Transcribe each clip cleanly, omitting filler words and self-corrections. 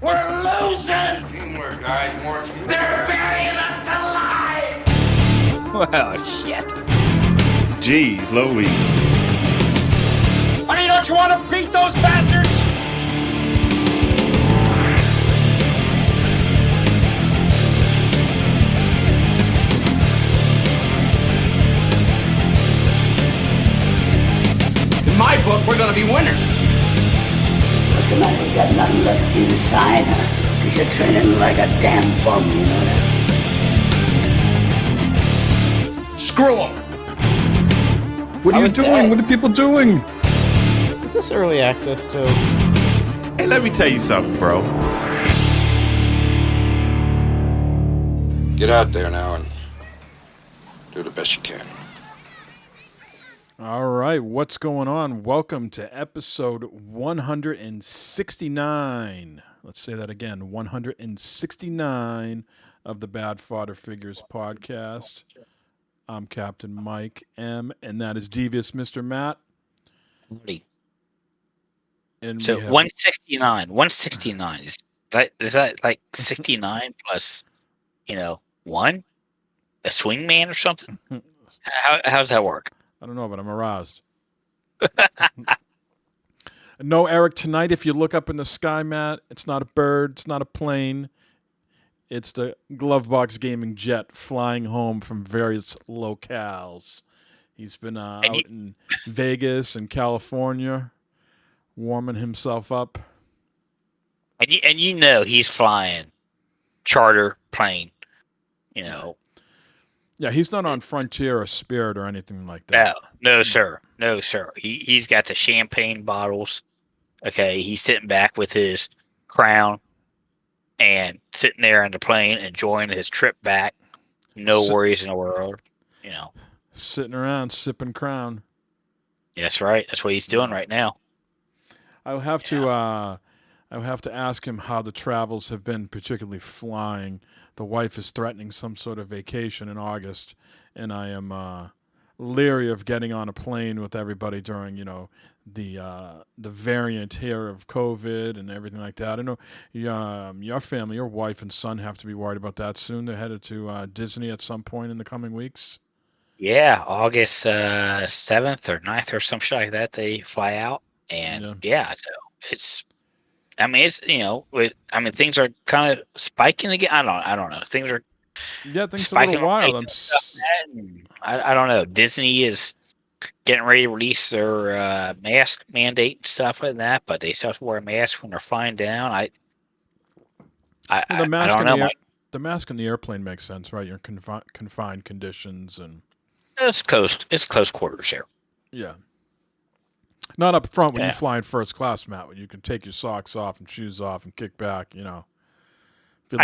We're losing! Teamwork, guys, more teamwork. They're burying us alive! Well, shit. Jeez Louise. Honey, don't you want to beat those bastards? In my book, we're gonna be winners. What's the matter? You got nothing left inside, huh? Cause you're training like a damn bum, you know that? Screw them. What are you doing? What are people doing? Is this early access too? Hey, let me tell you something, bro. Get out there now and do the best you can. All right, what's going on? Welcome to episode 169. Let's say that again, 169 of the Bad Fodder Figures podcast. I'm Captain Mike M, and that is Devious Mr. Matt. And So we have 169. 169 is that like 69 plus, one? A swingman or something? How's that work? I don't know, but I'm aroused. No, Eric, tonight if you look up in the sky, Matt, it's not a bird, it's not a plane. It's the Glovebox Gaming jet flying home from various locales. He's been out in Vegas and California, warming himself up. And you know he's flying charter plane, Yeah, he's not on Frontier or Spirit or anything like that. No, sir. No, sir. He's got the champagne bottles. Okay, he's sitting back with his crown and sitting there on the plane enjoying his trip back. No worries in the world, Sitting around sipping Crown. That's right. That's what he's doing right now. I'll have to ask him how the travels have been, particularly flying. The wife is threatening some sort of vacation in August, and I am leery of getting on a plane with everybody during, the variant here of COVID and everything like that. I know your family, your wife and son have to be worried about that soon. They're headed to Disney at some point in the coming weeks. Yeah, August 7th or 9th or some shit like that, they fly out. And so it's things are kind of spiking again. I don't know. Things are things are a little wild. I don't know. Disney is getting ready to release their mask mandate and stuff like that, but they still have to wear a mask when they're flying down. I don't know. The mask on the airplane makes sense, right? You're in confined conditions, and it's close quarters here. Yeah. Not up front when you fly in first class, Matt, when you can take your socks off and shoes off and kick back, I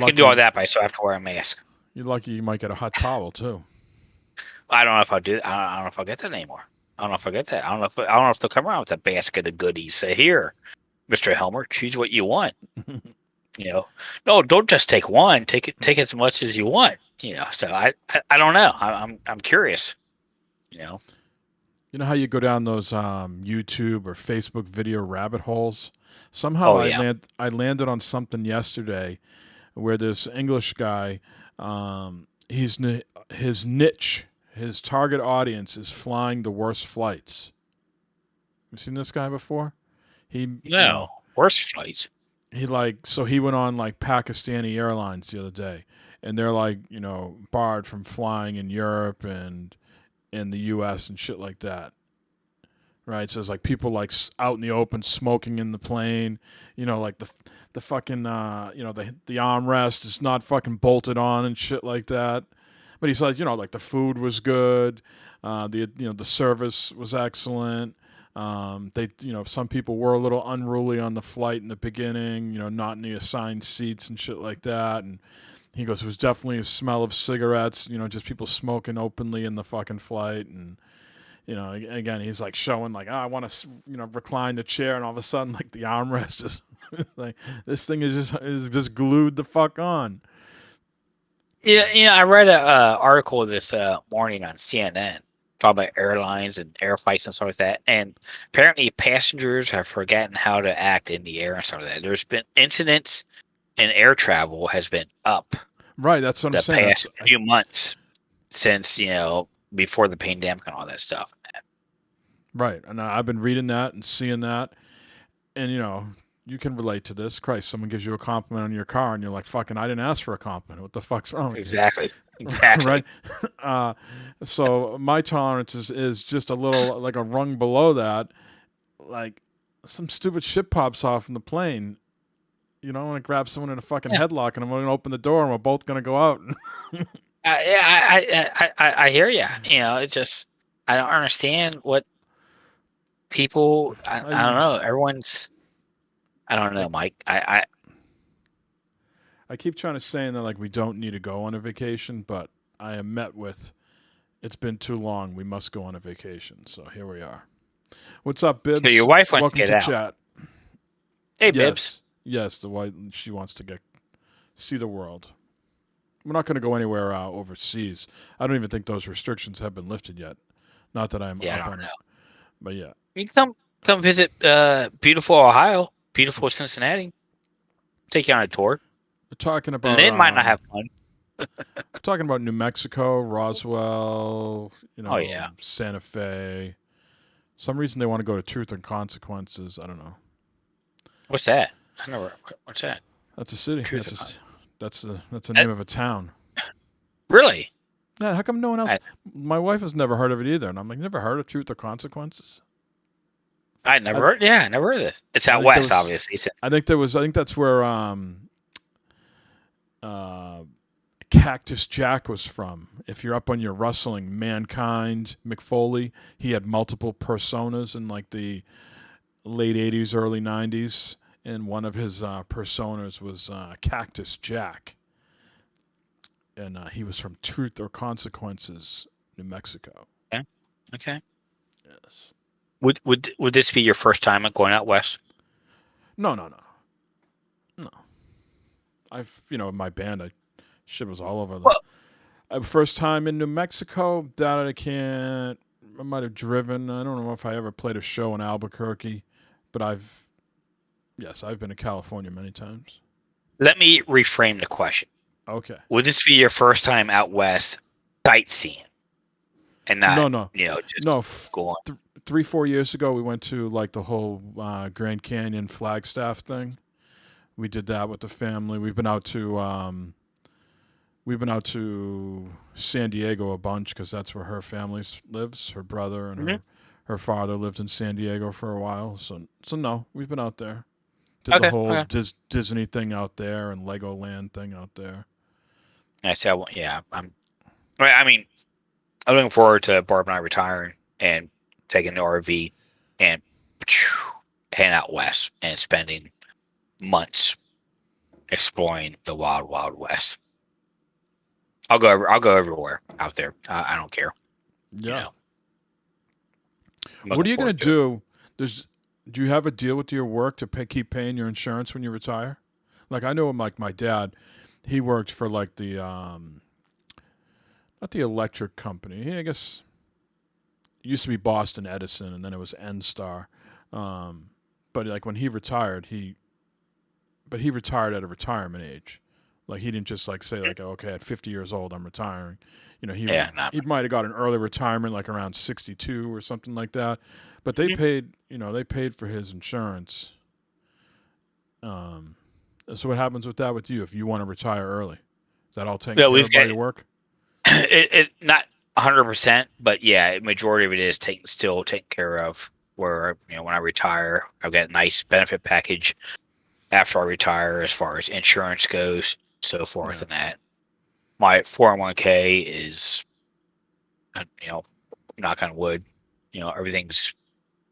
can do all that, but I still have to wear a mask. You're lucky you might get a hot towel, too. I don't know if I'll do that. I don't know if I'll get that anymore. I don't know if I'll get that. I don't know if they'll come around with a basket of goodies. Say, here, Mr. Helmer, choose what you want. No, don't just take one. Take as much as you want. So I don't know. I'm curious. You know how you go down those YouTube or Facebook video rabbit holes? Somehow I landed on something yesterday where this English guy, his niche, his target audience is flying the worst flights. You seen this guy before? Worst flights. He went on like Pakistani Airlines the other day, and they're barred from flying in Europe and in the U.S. and shit like that. Right, so it's like people out in the open smoking in the plane. Like the fucking the armrest is not fucking bolted on and shit like that. But he said like the food was good, the service was excellent. They some people were a little unruly on the flight in the beginning. Not in the assigned seats and shit like that. And he goes, it was definitely a smell of cigarettes. Just people smoking openly in the fucking flight. And again, he's showing I want to recline the chair, and all of a sudden the armrest is this thing is just glued the fuck on. Yeah, I read an article this morning on CNN talking about airlines and air flights and stuff like that, and apparently passengers have forgotten how to act in the air and stuff like that. There's been incidents in air travel has been up Right, that's what I'm the saying. past few months since before the pandemic and all that stuff. Right, and I've been reading that and seeing that, and you can relate to this. Christ, someone gives you a compliment on your car, and you're like, "Fucking, I didn't ask for a compliment. What the fuck's wrong with Exactly. you?" Exactly. Right. So my tolerance is just a little like a rung below that. Like some stupid shit pops off in the plane. I want to grab someone in a fucking Yeah. headlock, and I'm going to open the door, and we're both going to go out. I hear you. It's just I don't understand what people. I don't know. Everyone's. I don't know, Mike. I keep trying to say that like we don't need to go on a vacation, but I am met with, it's been too long. We must go on a vacation. So here we are. What's up, Bibbs? So your wife wants to Welcome get to out. chat. Hey, Bibbs. Yes, the wife, she wants to see the world. We're not going to go anywhere overseas. I don't even think those restrictions have been lifted yet. Not that I'm Yeah, I up don't on know. it, but yeah. You can come visit beautiful Ohio, beautiful Cincinnati. Take you on a tour. We're talking about. Lynn might not have fun. We're talking about New Mexico, Roswell. Oh yeah. Santa Fe. Some reason they want to go to Truth and Consequences. I don't know. What's that? I never. What's that? That's a city. Truth That's the name of a town. Really? Yeah, how come no one else? My wife has never heard of it either, and I'm like, never heard of Truth or Consequences. I never heard. Yeah, I never heard of this. It's out west, obviously. I think that's where Cactus Jack was from. If you're up on your wrestling, Mankind, McFoley, he had multiple personas in like the late 80s, early 90s, and one of his personas was Cactus Jack. And he was from Truth or Consequences, New Mexico. Okay. Yes. Would this be your first time going out west? No. I've in my band, shit was all over the. First time in New Mexico that I might have driven. I don't know if I ever played a show in Albuquerque, but I've been to California many times. Let me reframe the question. Okay. Would this be your first time out west sightseeing? And not, No. just go on. 3-4 years ago, we went to like the whole Grand Canyon Flagstaff thing. We did that with the family. We've been out to San Diego a bunch because that's where her family lives. Her brother and her father lived in San Diego for a while. So no, we've been out there. Did the whole Disney thing out there and Legoland thing out there. I said, yeah, I'm looking forward to Barb and I retiring and taking the RV and heading out west and spending months exploring the wild, wild west. I'll go everywhere out there. I don't care. Yeah. What are you going to do? Do you have a deal with your work to keep paying your insurance when you retire? Like I know, like my dad, he worked for like the not the electric company. I guess it used to be Boston Edison, and then it was NSTAR. But like when he retired, he retired at a retirement age. Like he didn't just like say like, okay, at 50 years old I'm retiring. He might have got an early retirement like around 62 or something like that. But they paid for his insurance. So what happens with that with you if you want to retire early? Is that all taken care of by your work? It not 100%, but yeah, majority of it is still taken care of. Where when I retire, I've got a nice benefit package after I retire as far as insurance goes, so forth, and that. My 401k is, knock on wood, everything's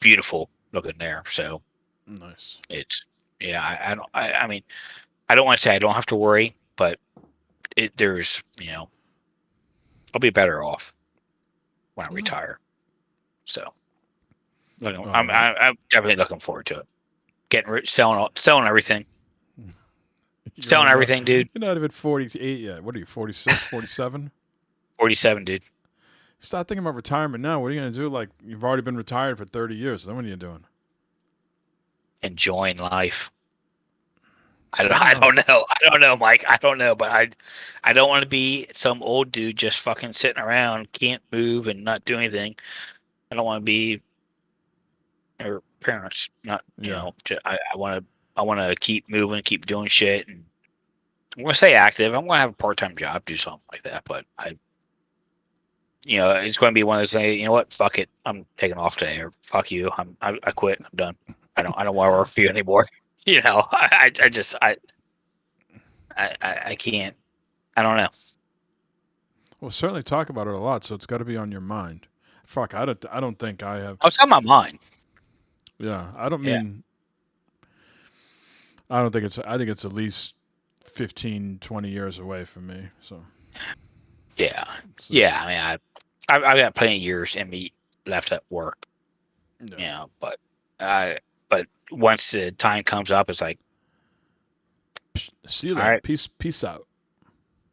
beautiful looking there. So nice. It's I mean, I don't want to say I don't have to worry, but there's I'll be better off when I retire. So I'm definitely looking forward to it. Getting rich, selling everything. Selling everything, dude. You're not even 48 yet. What are you, 46, 47? 47, dude. Start thinking about retirement now. What are you going to do? Like, you've already been retired for 30 years. Then what are you doing? Enjoying life. I don't know. I don't know, Mike. I don't know, but I don't want to be some old dude just fucking sitting around, can't move and not do anything. I don't want to be or parents, not Yeah. I want to keep moving, keep doing shit, and I'm gonna stay active. I'm gonna have a part-time job, do something like that. But it's going to be one of those things. You know what? Fuck it. I'm taking off today, or fuck you. I quit. I'm done. I don't want to work for you anymore. I can't. I don't know. Well, certainly talk about it a lot, so it's got to be on your mind. Fuck, I don't think I have. I was on my mind. Yeah, I don't Yeah. mean. I don't think it's. I think it's at least 15, 20 years away from me. So. Yeah. So, Yeah. I mean, I've got plenty of years in me left at work. yeah. But once the time comes up, it's like, See you all later. right, Peace out.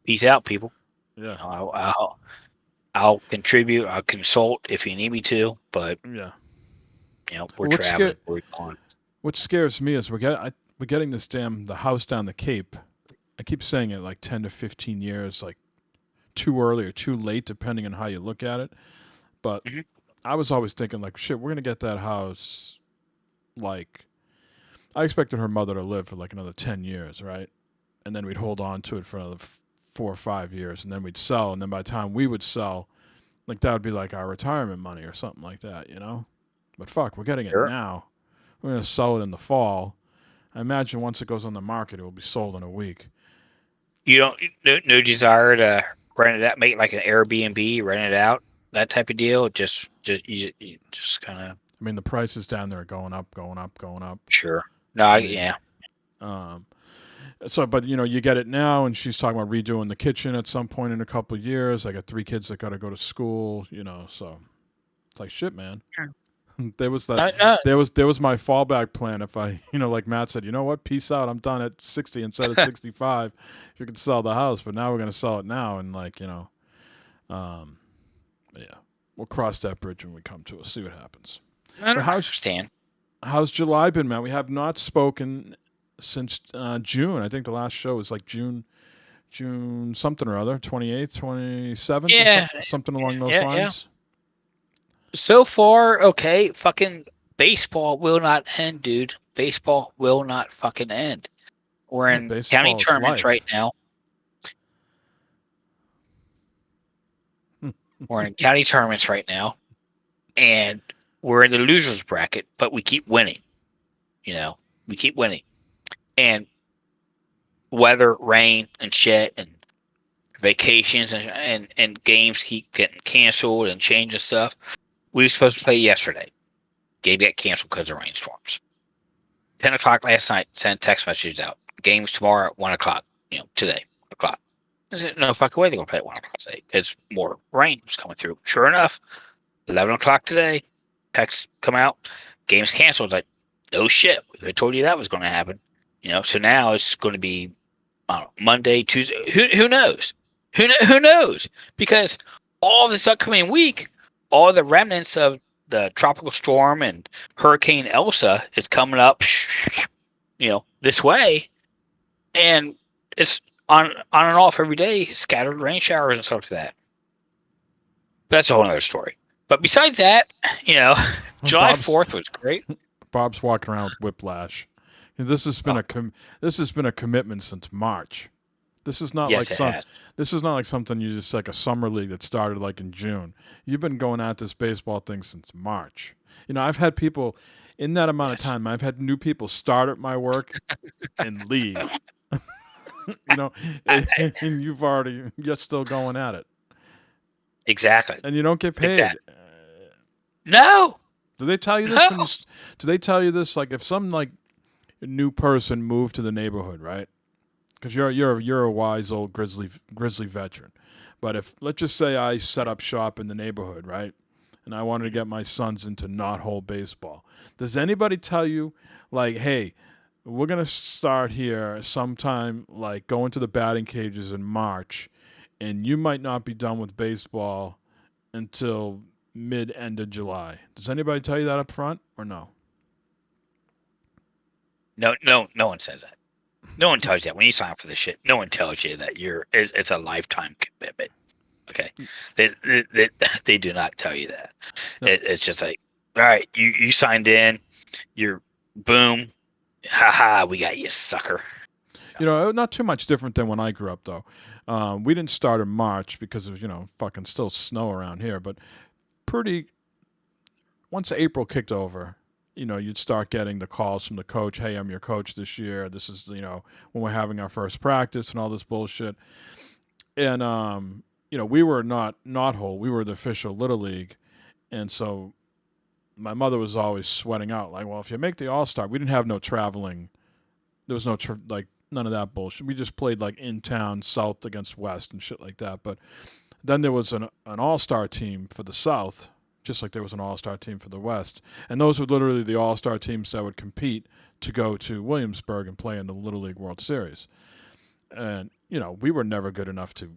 peace out, people. Yeah. I'll contribute. I'll consult if you need me to. But Yeah. we're What's traveling. We're on. What scares me is we're getting the house down the Cape. I keep saying it like 10 to 15 years, like too early or too late, depending on how you look at it. But Mhm. I was always thinking like, shit, we're gonna get that house. Like, I expected her mother to live for like another 10 years, right? And then we'd hold on to it for another 4 or 5 years, and then we'd sell. And then by the time we would sell, like that would be like our retirement money or something like that, you know? But fuck, we're getting it Sure. now. We're gonna sell it in the fall. I imagine once it goes on the market, it will be sold in a week. You don't no desire to rent it out, make it like an Airbnb, rent it out, that type of deal. You just kind of I mean, the prices down there are going up, going up, going up. sure. No, I mean, yeah, Um, so, but you get it now, and she's talking about redoing the kitchen at some point in a couple of years. I got 3 kids that got to go to school, so it's like shit, man. Sure. there was that. no, There was my fallback plan. If I, like Matt said, you know what, peace out. I'm done at 60 instead of 65. If you could sell the house, but now we're gonna sell it now, and yeah, we'll cross that bridge when we come to it. See what happens. I don't But understand. how's July been, man? We have not spoken since June. I think the last show was like June something or other, 28th, 27th, Yeah, something along those yeah. lines. So far, okay. Fucking baseball will not end, dude. Baseball will not fucking end. We're Yeah, in baseball county is tournaments life. right now. We're in county tournaments right now, and we're in the losers bracket, but we keep winning. We keep winning, and weather, rain, and shit, and vacations and games keep getting canceled and changing stuff. We were supposed to play yesterday. Game got canceled because of rainstorms. 10 o'clock last night, sent text messages out. Games tomorrow at 1 o'clock. Today, 1 o'clock. I said, no fucking way they're gonna play at 1 o'clock today because more rain was coming through. Sure enough, 11 o'clock today, text come out. Game's canceled. Like, no shit. We told you that was going to happen. So now it's going to be Monday, Tuesday. Who knows? Who knows? Because all this upcoming week, all the remnants of the tropical storm and Hurricane Elsa is coming up, this way, and it's on and off every day, scattered rain showers and stuff like that. That's a whole other story. But besides that, July 4th was great. Bob's walking around with whiplash. This has been this has been a commitment since March. This is not Yes, it has. This is not like something you just like a summer league that started like in June. You've been going at this baseball thing since March. You've had people in that amount of time. I've had new people start at my work and leave. And you're still going at it. Exactly. And you don't get paid. Exactly. No. Do they tell you this? Do they tell you this? Like if some like new person moved to the neighborhood, right? Because you're a wise old grizzly veteran. But if let's just say I set up shop in the neighborhood, right, and I wanted to get my sons into knothole baseball, does anybody tell you like, hey, we're gonna start here sometime, like go into the batting cages in March, and you might not be done with baseball until end of July. Does anybody tell you that up front or no? No one says that. No one tells you that when you sign up for this shit. No one tells you that it's a lifetime commitment. Okay, they do not tell you that. No. It's just like, all right, you signed in, you're boom, haha, we got you, sucker. Not too much different than when I grew up, though. We didn't start in March because of, fucking still snow around here, but once April kicked over, you'd start getting the calls from the coach, hey, I'm your coach this year. This is, when we're having our first practice and all this bullshit. And, we were not whole. We were the official Little League. And so my mother was always sweating out, like, well, if you make the All-Star, we didn't have no traveling. There was no, none of that bullshit. We just played, like, in town, South against West and shit like that. But then there was an All-Star team for the South, just like there was an All-Star team for the West. And those were literally the All-Star teams that would compete to go to Williamsburg and play in the Little League World Series. And, we were never good enough to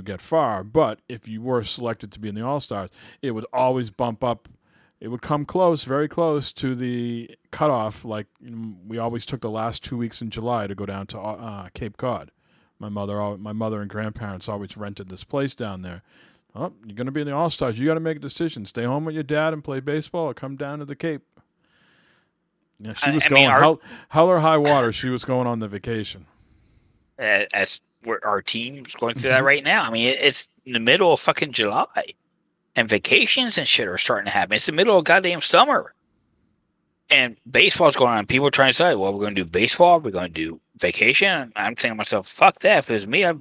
get far. But if you were selected to be in the All-Stars, it would always bump up. It would come close, very close to the cutoff. Like, we always took the last 2 weeks in July to go down to Cape Cod. My mother and grandparents always rented this place down there. Oh, you're going to be in the All-Stars. You got to make a decision. Stay home with your dad and play baseball or come down to the Cape. Yeah, she was going hell or high water. She was going on the vacation. As our team's going through that right now. I mean, it's in the middle of fucking July. And vacations and shit are starting to happen. It's the middle of goddamn summer. And baseball's going on. People are trying to say, well, we're going to do baseball. We're going to do vacation. I'm thinking to myself, fuck that. If it was me, I'd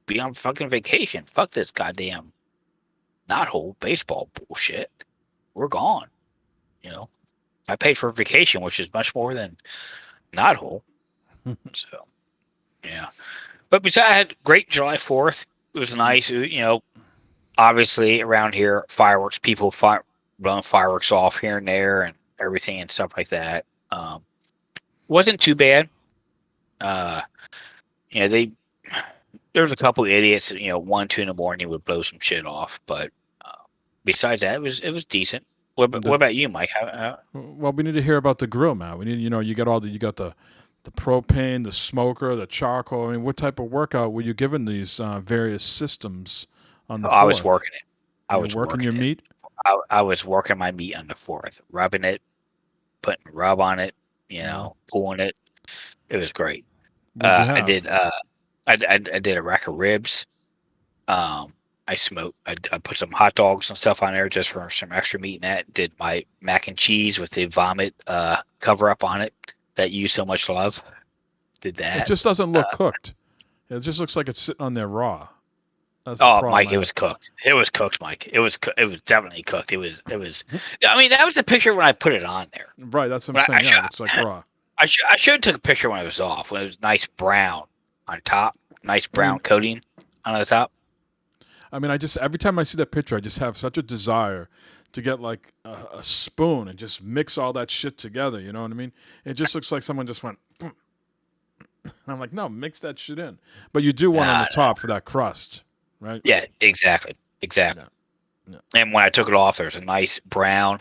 be on fucking vacation. Fuck this goddamn knothole baseball bullshit. We're gone. I paid for a vacation, which is much more than knothole. So, yeah. But besides, I had great July 4th. It was nice. Obviously around here, fireworks, people blowing fireworks off here and there and everything and stuff like that. Wasn't too bad. There was a couple idiots that, 1, 2 in the morning would blow some shit off. But besides that, it was decent. What about you, Mike? Well, we need to hear about the grill, man. We need, you got the propane, the smoker, the charcoal. I mean, what type of workout were you given these various systems on the 4th? I was working it. I was working your meat? I was working my meat on the 4th, rubbing it, putting rub on it, pulling it. It was great. I did a rack of ribs. I smoked. I put some hot dogs and stuff on there just for some extra meat in that. Did my mac and cheese with the vomit cover up on it that you so much love. Did that. It just doesn't look cooked. It just looks like it's sitting on there raw. That's the problem, Mike, it was cooked. It was cooked, Mike. It was definitely cooked. It was. I mean, that was the picture when I put it on there. Right. That's what I'm saying. It's like raw. I should have took a picture when it was off. When it was nice brown on top, nice brown coating on the top. I mean, every time I see that picture, I just have such a desire to get like a spoon and just mix all that shit together. You know what I mean? It just looks like someone just went. And I'm like, no, mix that shit in. But you do want on the top for that crust, right? Yeah, exactly. Yeah. And when I took it off, there's a nice browning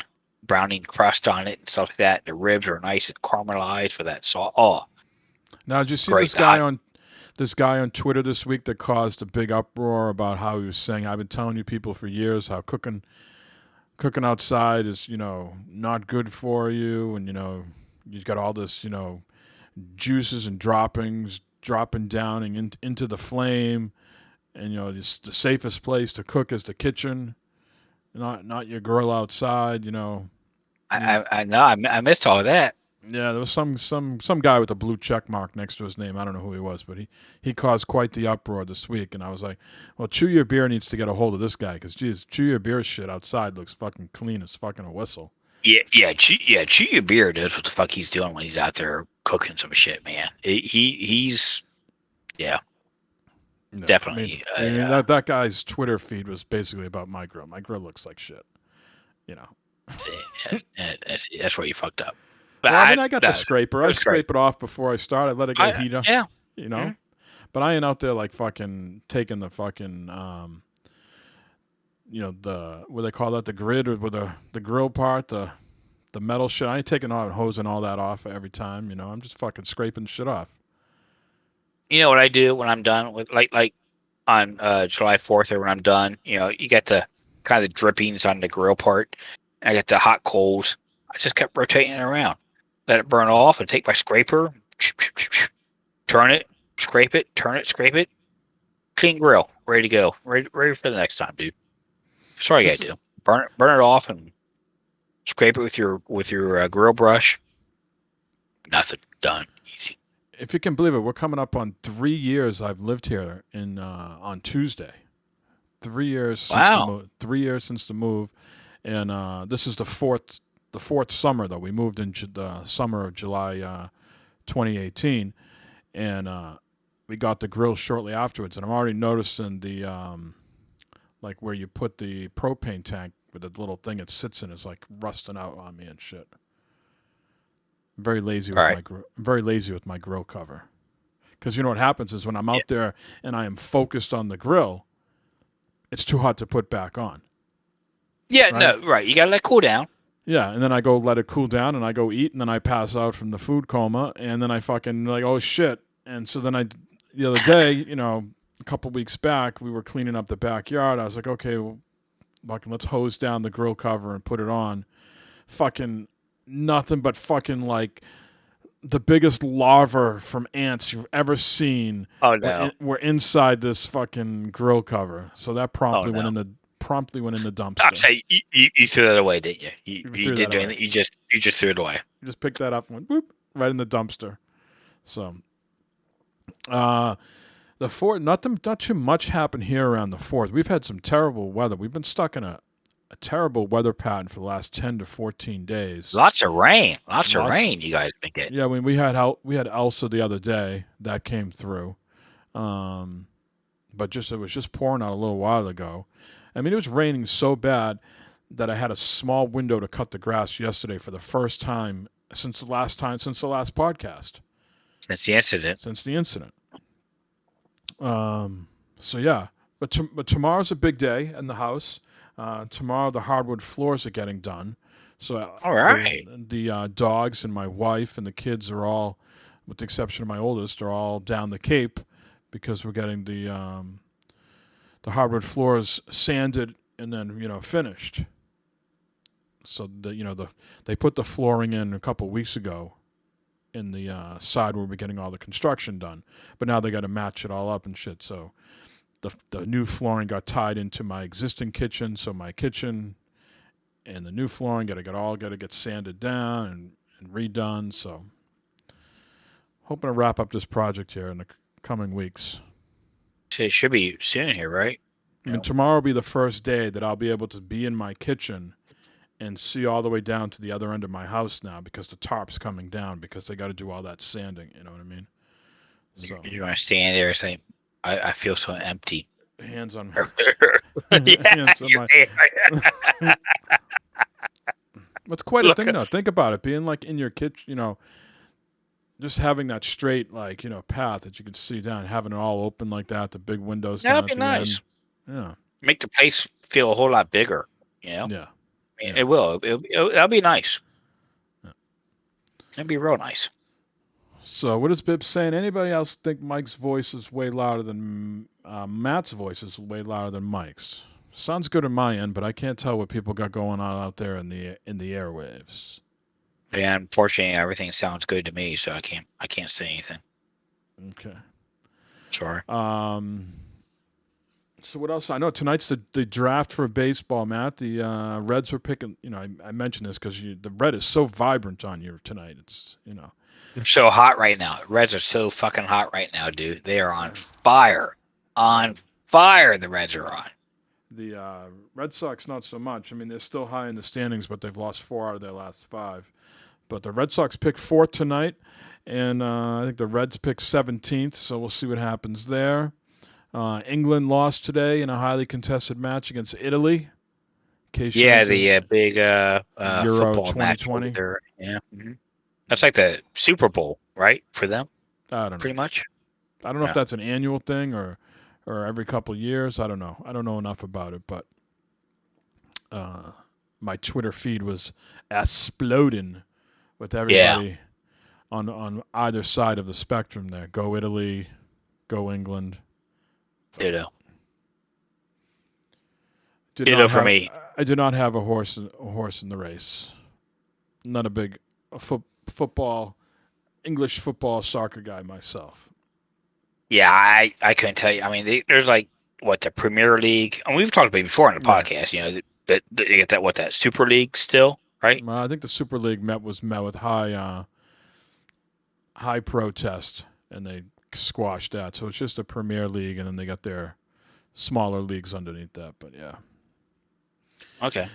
crust on it and stuff like that. The ribs are nice and caramelized for that sauce. Oh, now did you see this guy on Twitter this week that caused a big uproar about how he was saying, I've been telling you people for years how cooking outside is, not good for you. And, you've got all this, juices and droppings dropping down and into the flame. And, the safest place to cook is the kitchen, not your grill outside, I know. I missed all of that. Yeah, there was some guy with a blue check mark next to his name. I don't know who he was, but he caused quite the uproar this week. And I was like, well, Chew Your Beer needs to get a hold of this guy because, geez, Chew Your Beer shit outside looks fucking clean as fucking a whistle. Yeah. Chew Your Beer does what the fuck he's doing when he's out there cooking some shit, man. He's definitely. I mean, that guy's Twitter feed was basically about my grill. My grill looks like shit, That's where you fucked up. Well, I got the scraper. I scrape it off before I start. I let it get heat up. Yeah. Mm-hmm. But I ain't out there like fucking taking the fucking, the what they call that, the grid or with the grill part, the the metal shit. I ain't taking out and hosing all that off every time. You know, I'm just fucking scraping shit off. You know what I do when I'm done with like on July 4th or when I'm done, you know, you get the kind of the drippings on the grill part. I get the hot coals. I just kept rotating it around. Let it burn off and take my scraper, turn it, scrape it, turn it, scrape it. Clean grill, ready to go. Ready for the next time, dude. That's all you gotta do. Burn it off and scrape it with your grill brush. Nothing. Done. Easy. If you can believe it, we're coming up on 3 years I've lived here on Tuesday. 3 years since the Wow. move. 3 years since the move, and this is the fourth summer though. We moved in the summer of July 2018, and we got the grill shortly afterwards. And I'm already noticing the like where you put the propane tank with the little thing it sits in is like rusting out on me and shit. I'm very lazy with All right. I'm very lazy with my grill cover. Because you know what happens is when I'm out there and I am focused on the grill, it's too hot to put back on. Yeah, Right? no, right. You gotta let it cool down. Yeah, and then I go let it cool down and I go eat and then I pass out from the food coma and then I fucking like, oh shit. And so then the other day, you know, a couple weeks back, we were cleaning up the backyard. I was like, okay, well, fucking let's hose down the grill cover and put it on. Fucking nothing but fucking like the biggest larva from ants you've ever seen. Oh no. Were inside this fucking grill cover. So that promptly went in the dumpster. I'm saying you threw that away, didn't you? You threw did that away. anything. You just threw it away. You just picked that up and went boop right in the dumpster. So the fourth, not too much happened here around the fourth. We've had some terrible weather. We've been stuck in a terrible weather pattern for the last 10 to 14 days. Lots of rain. Lots of rain. You guys been getting. Yeah, when we had Elsa the other day, that came through. But it was just pouring out a little while ago. I mean, it was raining so bad that I had a small window to cut the grass yesterday for the first time since the last podcast. Since the incident. Since the incident. So yeah, but tomorrow's a big day in the house. Tomorrow the hardwood floors are getting done. So All right. the dogs and my wife and the kids are all, with the exception of my oldest, are all down the Cape because we're getting the hardwood floors sanded and then finished. So they put the flooring in a couple weeks ago in the side where we're getting all the construction done, but now they got to match it all up and shit. So the new flooring got tied into my existing kitchen, so my kitchen and the new flooring got to get sanded down and redone. So hoping to wrap up this project here in the coming weeks. So it should be soon here, right? I mean, tomorrow will be the first day that I'll be able to be in my kitchen and see all the way down to the other end of my house now because the tarp's coming down because they got to do all that sanding. You know what I mean? So You want to stand there and say, I feel so empty. hands on Yeah, hands on my. It's quite a thing though. Think about it, being like in your kitchen, just having that straight path that you can see down, having it all open like that, the big windows down That'd be at the nice. end. Yeah. Make the place feel a whole lot bigger. You know? Yeah. I mean, it will. That'll be nice. Yeah. It'd be real nice. So what is Bibb saying? Anybody else think Mike's voice is way louder than Matt's voice is way louder than Mike's? Sounds good on my end, but I can't tell what people got going on out there in the airwaves. Yeah, unfortunately, everything sounds good to me, so I can't say anything. Okay. Sorry. So what else? I know tonight's the draft for baseball, Matt. The Reds were picking. I mentioned this because the red is so vibrant on you tonight. It's They're so hot right now. The Reds are so fucking hot right now, dude. They are on fire. On fire, the Reds are on. The Red Sox not so much. I mean, they're still high in the standings, but they've lost 4 out of their last 5. But the Red Sox picked 4th tonight, and I think the Reds picked 17th. So we'll see what happens there. England lost today in a highly contested match against Italy. Yeah, the big Euro football 2020. match. Yeah, that's like the Super Bowl, right? For them, I don't know. pretty much. I don't know if that's an annual thing or every couple of years. I don't know. I don't know enough about it, but my Twitter feed was exploding with everybody on either side of the spectrum there. Go Italy, go England. Ditto. Did Ditto not for have, me. I did not have a horse in the race. Not a big football, English football, soccer guy myself. Yeah, I couldn't tell you. I mean, there's like the Premier League, and we've talked about it before on the podcast. You know, that you get that Super League still, right? I think the Super League met with high protest, and they squashed that. So it's just a Premier League, and then they got their smaller leagues underneath that. But yeah. Okay.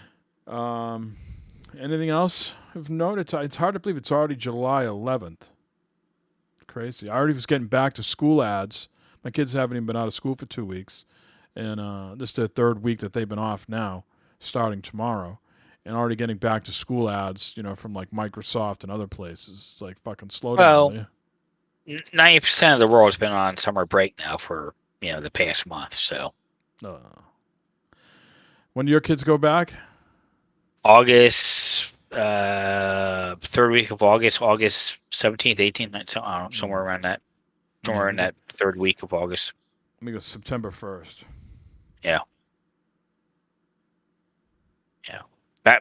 Anything else of note? It's hard to believe it's already July 11th. Crazy. I already was getting back to school ads. My kids haven't even been out of school for 2 weeks. And this is their third week that they've been off now, starting tomorrow. And already getting back to school ads, from like Microsoft and other places. It's like fucking slow down. Well, 90% of the world's been on summer break now for, the past month. So when do your kids go back? August, third week of August 17th, 18th, 19th, I don't know, somewhere around that. Somewhere in that third week of August. Let me go September 1st. Yeah. Yeah.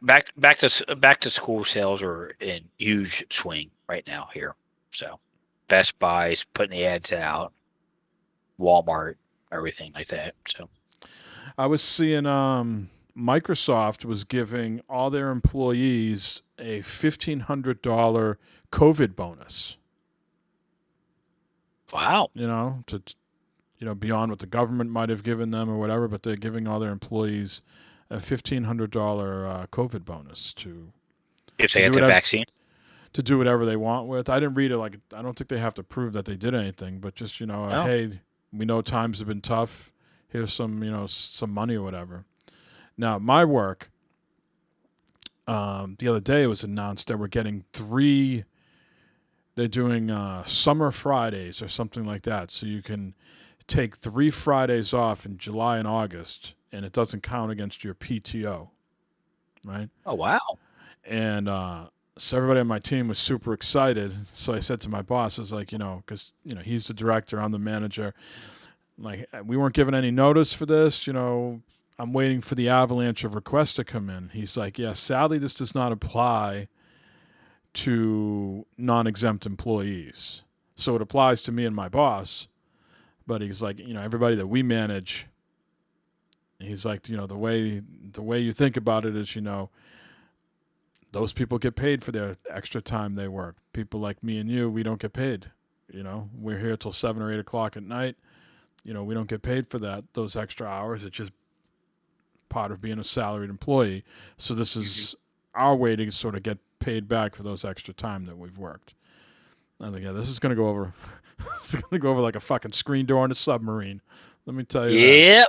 Back to school sales are in huge swing right now here. So Best Buy's putting the ads out, Walmart, everything like that. So I was seeing Microsoft was giving all their employees a $1,500 COVID bonus. wow. To beyond what the government might have given them or whatever, but they're giving all their employees a $1,500 COVID bonus If they get the vaccine. to do whatever they want with. I didn't read it. Like, I don't think they have to prove that they did anything, but just hey, we know times have been tough. Here's some some money or whatever. Now, my work, the other day it was announced that we're getting they're doing summer Fridays or something like that. So you can take 3 Fridays off in July and August, and it doesn't count against your PTO, right? Oh, wow. And so everybody on my team was super excited. So I said to my boss, I was like, because, he's the director, I'm the manager. Like, we weren't given any notice for this, I'm waiting for the avalanche of requests to come in. He's like, yeah, sadly, this does not apply to non-exempt employees. So it applies to me and my boss. But he's like, everybody that we manage, he's like, the way you think about it is, those people get paid for their extra time they work. People like me and you, we don't get paid. We're here till 7 or 8 o'clock at night. We don't get paid for those extra hours. It's just part of being a salaried employee. So this is our way to sort of get paid back for those extra time that we've worked. I was like, yeah, this is going to go over. It's going to go over like a fucking screen door on a submarine. Let me tell you. Yep.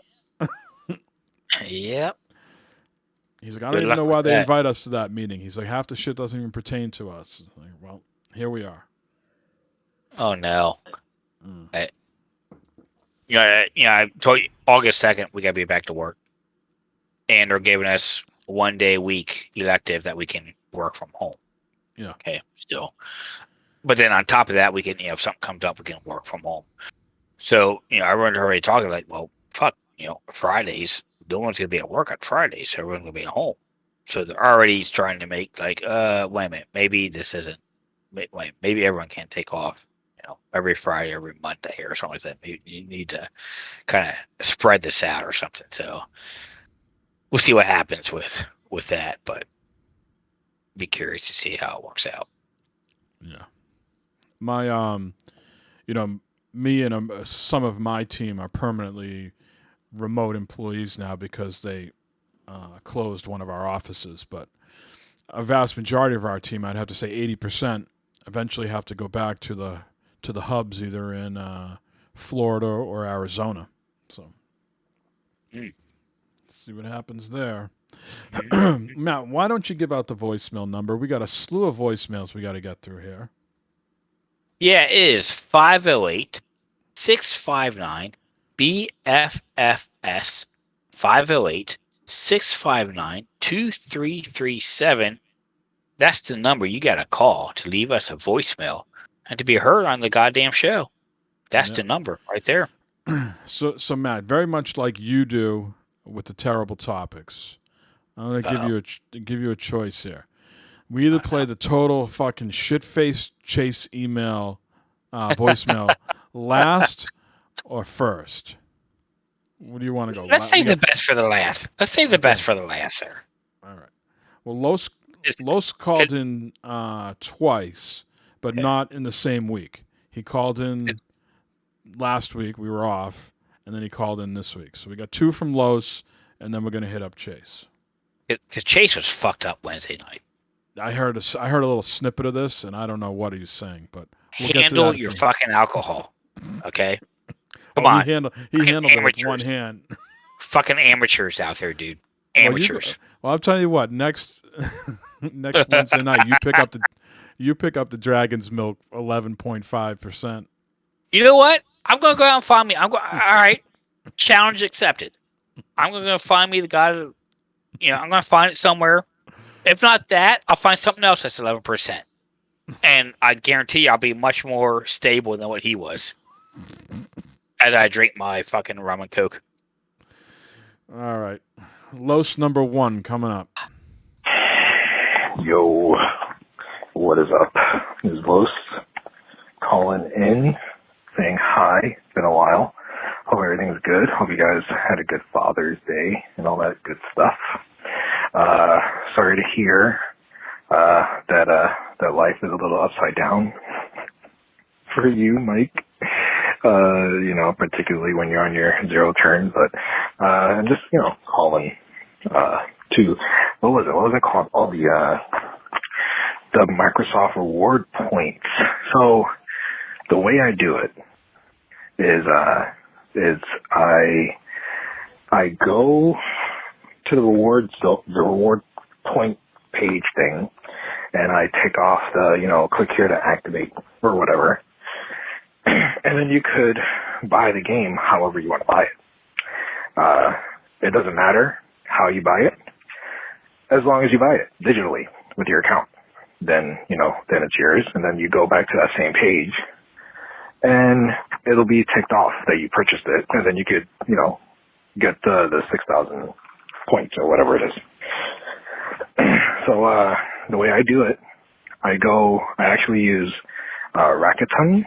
Yep. He's like, I don't even know why they invite us to that meeting. He's like, half the shit doesn't even pertain to us. Like, well, here we are. Oh no. I told you August 2nd we got to be back to work, and they're giving us 1 day a week elective that we can work from home. Yeah. Okay. Still, but then on top of that, we can if something comes up, we can work from home. So everyone's already talking like, well, fuck, Fridays. No one's gonna be at work on Fridays, so everyone's gonna be at home. So they're already trying to make like, wait a minute, maybe this isn't. Wait, maybe everyone can't take off, every Friday, every Monday, or something like that. Maybe you need to kind of spread this out or something. So we'll see what happens with that, but be curious to see how it works out. Yeah, my me and some of my team are permanently remote employees now because they closed one of our offices, but a vast majority of our team, I'd have to say 80%, eventually have to go back to the hubs either in Florida or Arizona. So let's see what happens there. Matt, why don't you give out the voicemail number? We got a slew of voicemails we got to get through here. Yeah, it is 508-659 BFFS 508-659-2030. 2337. That's the number you got to call to leave us a voicemail and to be heard on the goddamn show. That's the number right there. So Matt, very much like you do with the terrible topics, I'm gonna give you a choice here. We either play the total fucking shit-faced chase email voicemail last or first. What do you want to go? Let's save the best for the last. Let's save the best for the last, sir. All right. Well, Los called in twice, but not in the same week. He called in last week. We were off, and then he called in this week. So we got 2 from Los, and then we're going to hit up Chase. The Chase was fucked up Wednesday night. I heard a little snippet of this, and I don't know what he was saying, but we'll handle your fucking alcohol, okay? Come on. He handled it with one hand. Fucking amateurs out there, dude. Amateurs. Well, I'll tell you what. Next Wednesday night, you pick up the Dragon's Milk 11.5%. You know what? I'm gonna go out and find me. All right. Challenge accepted. I'm gonna find me the guy. I'm gonna find it somewhere. If not that, I'll find something else that's 11%, and I guarantee you I'll be much more stable than what he was. As I drink my fucking rum and coke. All right. Los number 1 coming up. Yo, what is up? This is Los calling in, saying hi. It's been a while. Hope everything's good. Hope you guys had a good Father's Day and all that good stuff. Sorry to hear that life is a little upside down for you, Mike. Particularly when you're on your 0 turn, but I'm just calling to what was it called? All the Microsoft reward points. So the way I do it is I go to the reward point page thing, and I take off the click here to activate or whatever. And then you could buy the game however you want to buy it. It doesn't matter how you buy it, as long as you buy it digitally with your account. Then it's yours, and then you go back to that same page, and it'll be ticked off that you purchased it, and then you could, get the 6,000 points or whatever it is. So the way I do it, I actually use Rakuten.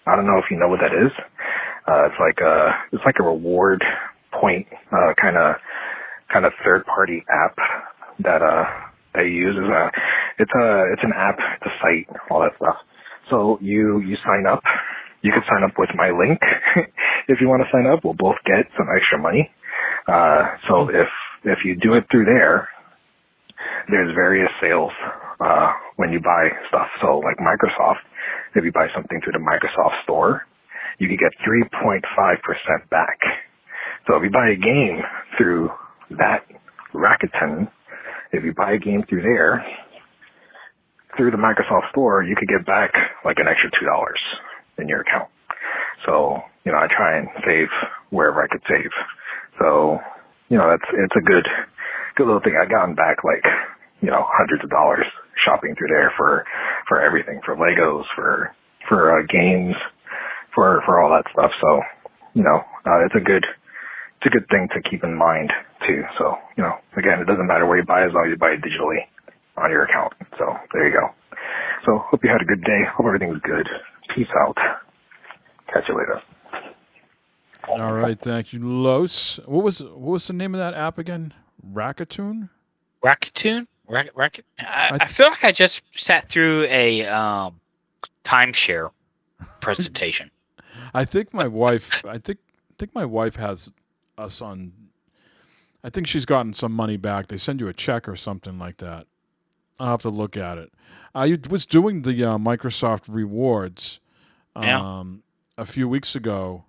I don't know if you know what that is. It's like a reward point kind of third party app that I use. It's an app, it's a site, all that stuff. So you sign up. You can sign up with my link if you want to sign up. We'll both get some extra money. So if you do it through there, there's various sales when you buy stuff. So like Microsoft, if you buy something through the Microsoft store, you can get 3.5% back. So if you buy a game through that Rakuten, if you buy a game through there, through the Microsoft store, you could get back like an extra $2 in your account. So, I try and save wherever I could save. So, it's a good little thing. I gotten back like, hundreds of dollars shopping through there for everything, for Legos, for games, for all that stuff. So, it's a good thing to keep in mind too. So, again, it doesn't matter where you buy as long as you buy it digitally on your account. So there you go. So hope you had a good day. Hope everything's good. Peace out. Catch you later. All right, thank you, Los. What was the name of that app again? Rakuten? Rakuten? I feel like I just sat through a timeshare presentation. I think my wife has us on. I think she's gotten some money back. They send you a check or something like that. I'll have to look at it. I was doing the Microsoft rewards a few weeks ago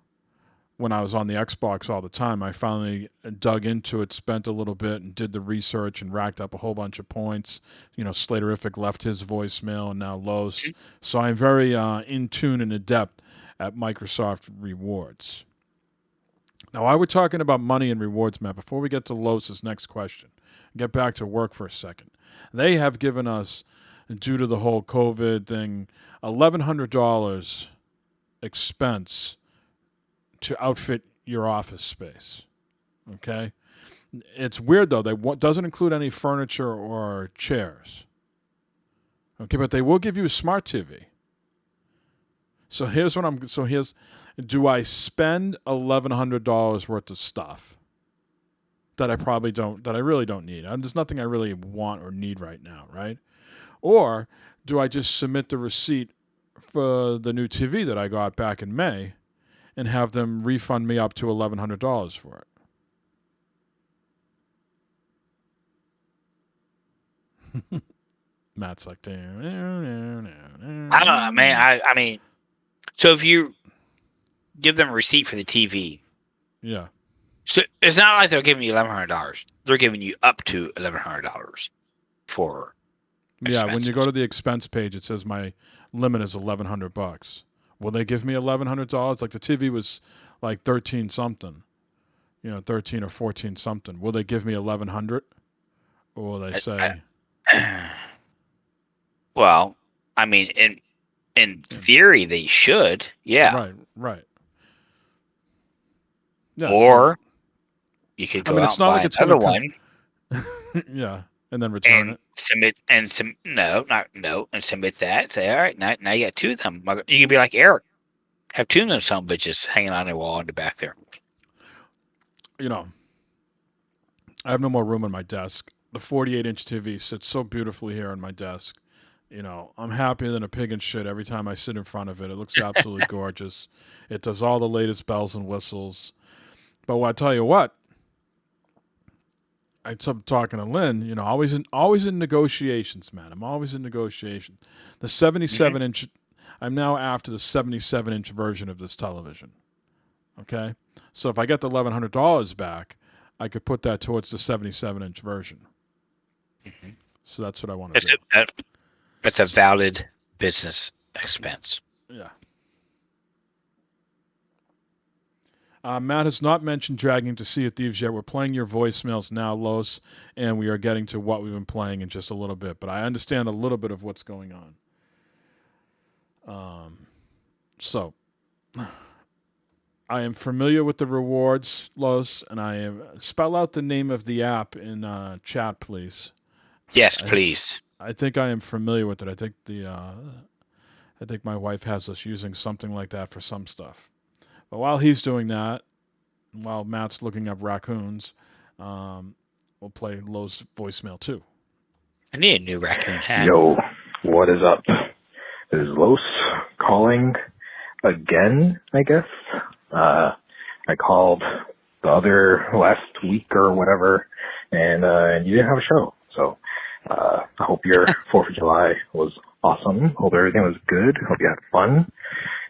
when I was on the Xbox all the time. I finally dug into it, spent a little bit, and did the research and racked up a whole bunch of points. Slaterific left his voicemail, and now Los. So I'm very in tune and adept at Microsoft rewards. Now, I were talking about money and rewards, Matt. Before we get to Los's next question, get back to work for a second. They have given us, due to the whole COVID thing, $1,100 expense to outfit your office space. Okay? It's weird, though. They doesn't include any furniture or chairs. Okay, but they will give you a smart TV. So here's what I'm. So here's, do I spend $1,100 worth of stuff that I probably don't, that I really don't need? There's nothing I really want or need right now, right? Or do I just submit the receipt for the new TV that I got back in May, and have them refund me up to $1,100 for it? Matt's like, damn. I don't know, man. I mean, so if you give them a receipt for the TV, Yeah. so it's not like they're giving you $1,100. They're giving you up to $1,100 for. Yeah, when you expenses. go to the expense page, it says my limit is $1,100. Will they give me $1,100? Like the TV was like 13 something, 13 or 14 something. Will they give me $1,100, or will they say? Well, I mean, in theory, they should. Yeah. Right. Yeah, Or you could go out it's and not buy like it's another going one yeah, and then return and it. submit and submit that. Say, all right, now you got two of them. You can be like Eric, have two of them some bitches hanging on the wall in the back there. I have no more room on my desk. The 48-inch TV sits so beautifully here on my desk. I'm happier than a pig in shit every time I sit in front of it. It looks absolutely gorgeous. It does all the latest bells and whistles. But I tell you what, I'm talking to Lynn. Always in negotiations, man. I'm always in negotiation. The 77-inch. I'm now after the 77-inch version of this television. Okay, so if I get the $1,100 back, I could put that towards the 77-inch version. Mm-hmm. So that's what I want to do. That's a valid business expense. Yeah. Matt has not mentioned Dragging to Sea of Thieves yet. We're playing your voicemails now, Los, and we are getting to what we've been playing in just a little bit. But I understand a little bit of what's going on. So I am familiar with the rewards, Los, and I am, spell out the name of the app in chat, please. Yes, please. I think I am familiar with it. I think I think my wife has us using something like that for some stuff. But while he's doing that, while Matt's looking up raccoons, we'll play Lo's voicemail too. I need a new raccoon hat. Yo, what is up? This is Los calling again, I guess. I called the other last week or whatever, and you didn't have a show. So I hope your 4th of July was awesome. Hope everything was good. Hope you had fun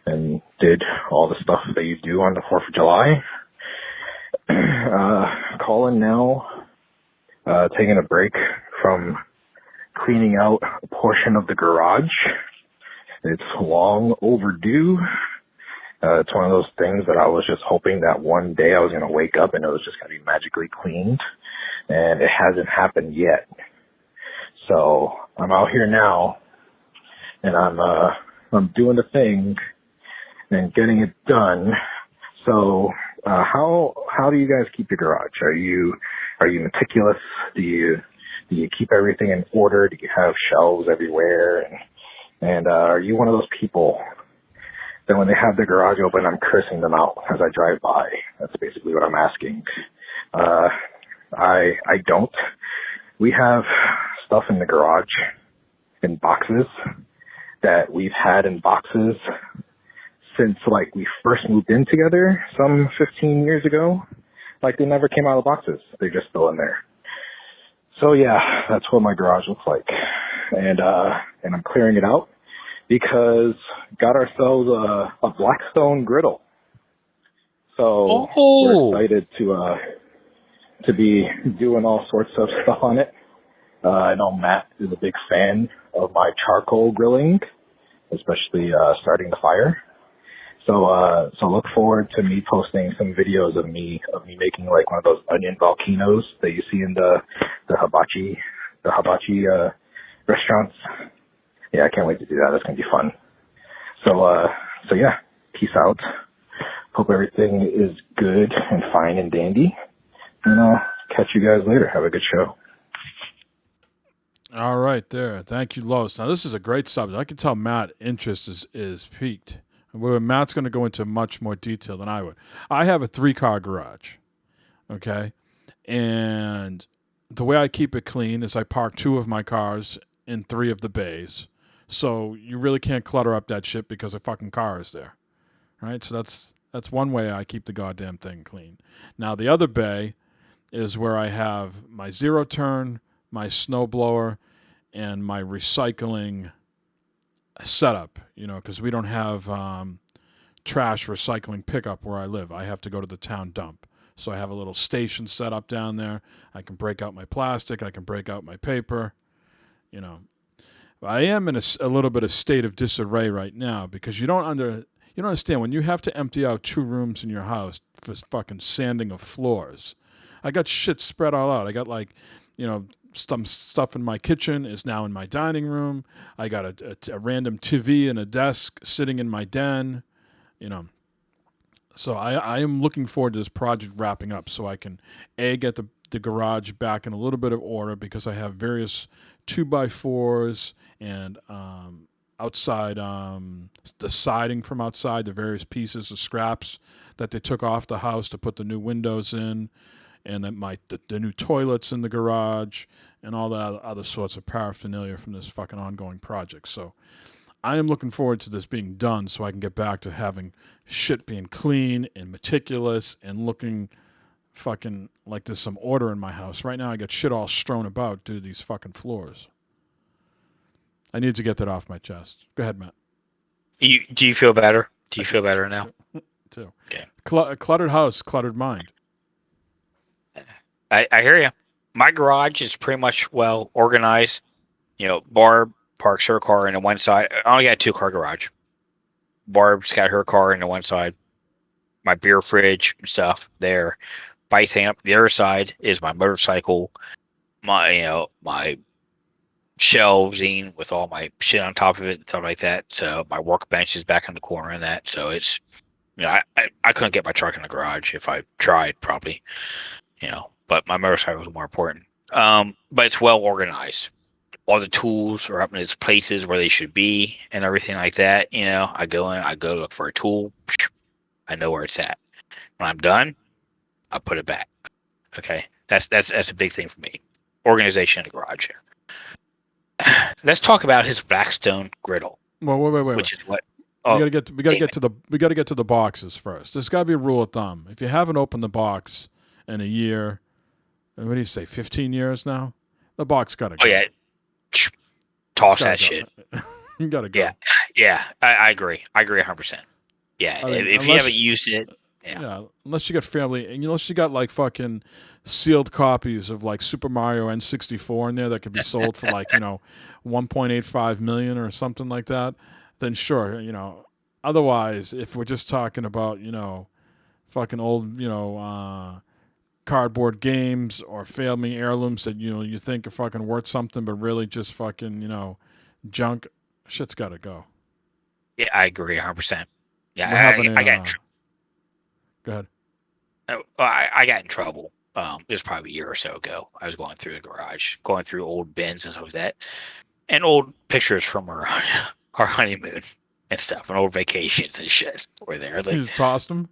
and did all the stuff that you do on the 4th of July. Calling now, taking a break from cleaning out a portion of the garage. It's long overdue. It's one of those things that I was just hoping that one day I was going to wake up and it was just going to be magically cleaned, and it hasn't happened yet. So I'm out here now, and I'm doing the thing and getting it done. So how do you guys keep your garage? Are you meticulous? Do you keep everything in order? Do you have shelves everywhere? And are you one of those people that when they have their garage open, I'm cursing them out as I drive by? That's basically what I'm asking. I don't. We have stuff in the garage in boxes that we've had in boxes since like we first moved in together some 15 years ago. Like they never came out of the boxes. They're just still in there. So yeah, that's what my garage looks like. And I'm clearing it out because got ourselves a Blackstone griddle. So we're excited to be doing all sorts of stuff on it. I know Matt is a big fan of my charcoal grilling, especially starting the fire. So look forward to me posting some videos of me making like one of those onion volcanoes that you see in the hibachi restaurants. Yeah, I can't wait to do that. That's gonna be fun. So yeah, peace out. Hope everything is good and fine and dandy. And I'll catch you guys later. Have a good show. All right, there. Thank you, Lois. Now, this is a great subject. I can tell Matt's interest is piqued. Where Matt's going to go into much more detail than I would. I have a 3-car garage, okay? And the way I keep it clean is I park 2 of my cars in 3 of the bays. So you really can't clutter up that shit because a fucking car is there, right? So that's one way I keep the goddamn thing clean. Now, the other bay is where I have my zero turn, my snowblower, and my recycling setup, because we don't have trash recycling pickup where I live. I have to go to the town dump. So I have a little station set up down there. I can break out my plastic. I can break out my paper. I am in a little bit of state of disarray right now because you don't understand when you have to empty out 2 rooms in your house for fucking sanding of floors. I got shit spread all out. I got some stuff in my kitchen is now in my dining room. I got a random TV and a desk sitting in my den, So I am looking forward to this project wrapping up so I can, get the garage back in a little bit of order because I have various 2x4s and outside, the siding from outside, the various pieces of scraps that they took off the house to put the new windows in, and then the new toilets in the garage, and all that other sorts of paraphernalia from this fucking ongoing project. So I am looking forward to this being done so I can get back to having shit being clean and meticulous and looking fucking like there's some order in my house. Right now I got shit all strewn about due to these fucking floors. I need to get that off my chest. Go ahead, Matt. Do you feel better? Do you feel better now? Too. Okay. Cluttered house, cluttered mind. I hear you. My garage is pretty much well organized. Barb parks her car in the one side. I only got a 2-car garage. Barb's got her car in the one side. My beer fridge and stuff there. Bike thing up the other side is my motorcycle. My shelving with all my shit on top of it and stuff like that. So my workbench is back in the corner and that. So it's, I couldn't get my truck in the garage if I tried probably, but my motorcycle is more important. But it's well organized. All the tools are up in its places where they should be and everything like that. I go in, I go look for a tool. I know where it's at. When I'm done, I put it back. Okay. That's a big thing for me. Organization in the garage here. Let's talk about his Blackstone griddle. Well, wait. Which is what? We gotta get to the boxes first. There's gotta be a rule of thumb. If you haven't opened the box in a year, what do you say, 15 years now? The box gotta go. Oh yeah. Toss that shit. You gotta go. Yeah. I agree. I agree 100%. Yeah. If you haven't used it. Yeah, unless you got family, and unless you got like fucking sealed copies of like Super Mario N64 in there that could be sold for like 1.85 million or something like that, then sure, Otherwise, if we're just talking about fucking old cardboard games or family heirlooms that you think are fucking worth something, but really just fucking junk, shit's got to go. Yeah, I agree 100%. Yeah, I got. Go ahead. I got in trouble. It was probably a year or so ago. I was going through the garage, going through old bins and stuff like that, and old pictures from our honeymoon and stuff, and old vacations and shit were there. Like, you just tossed them?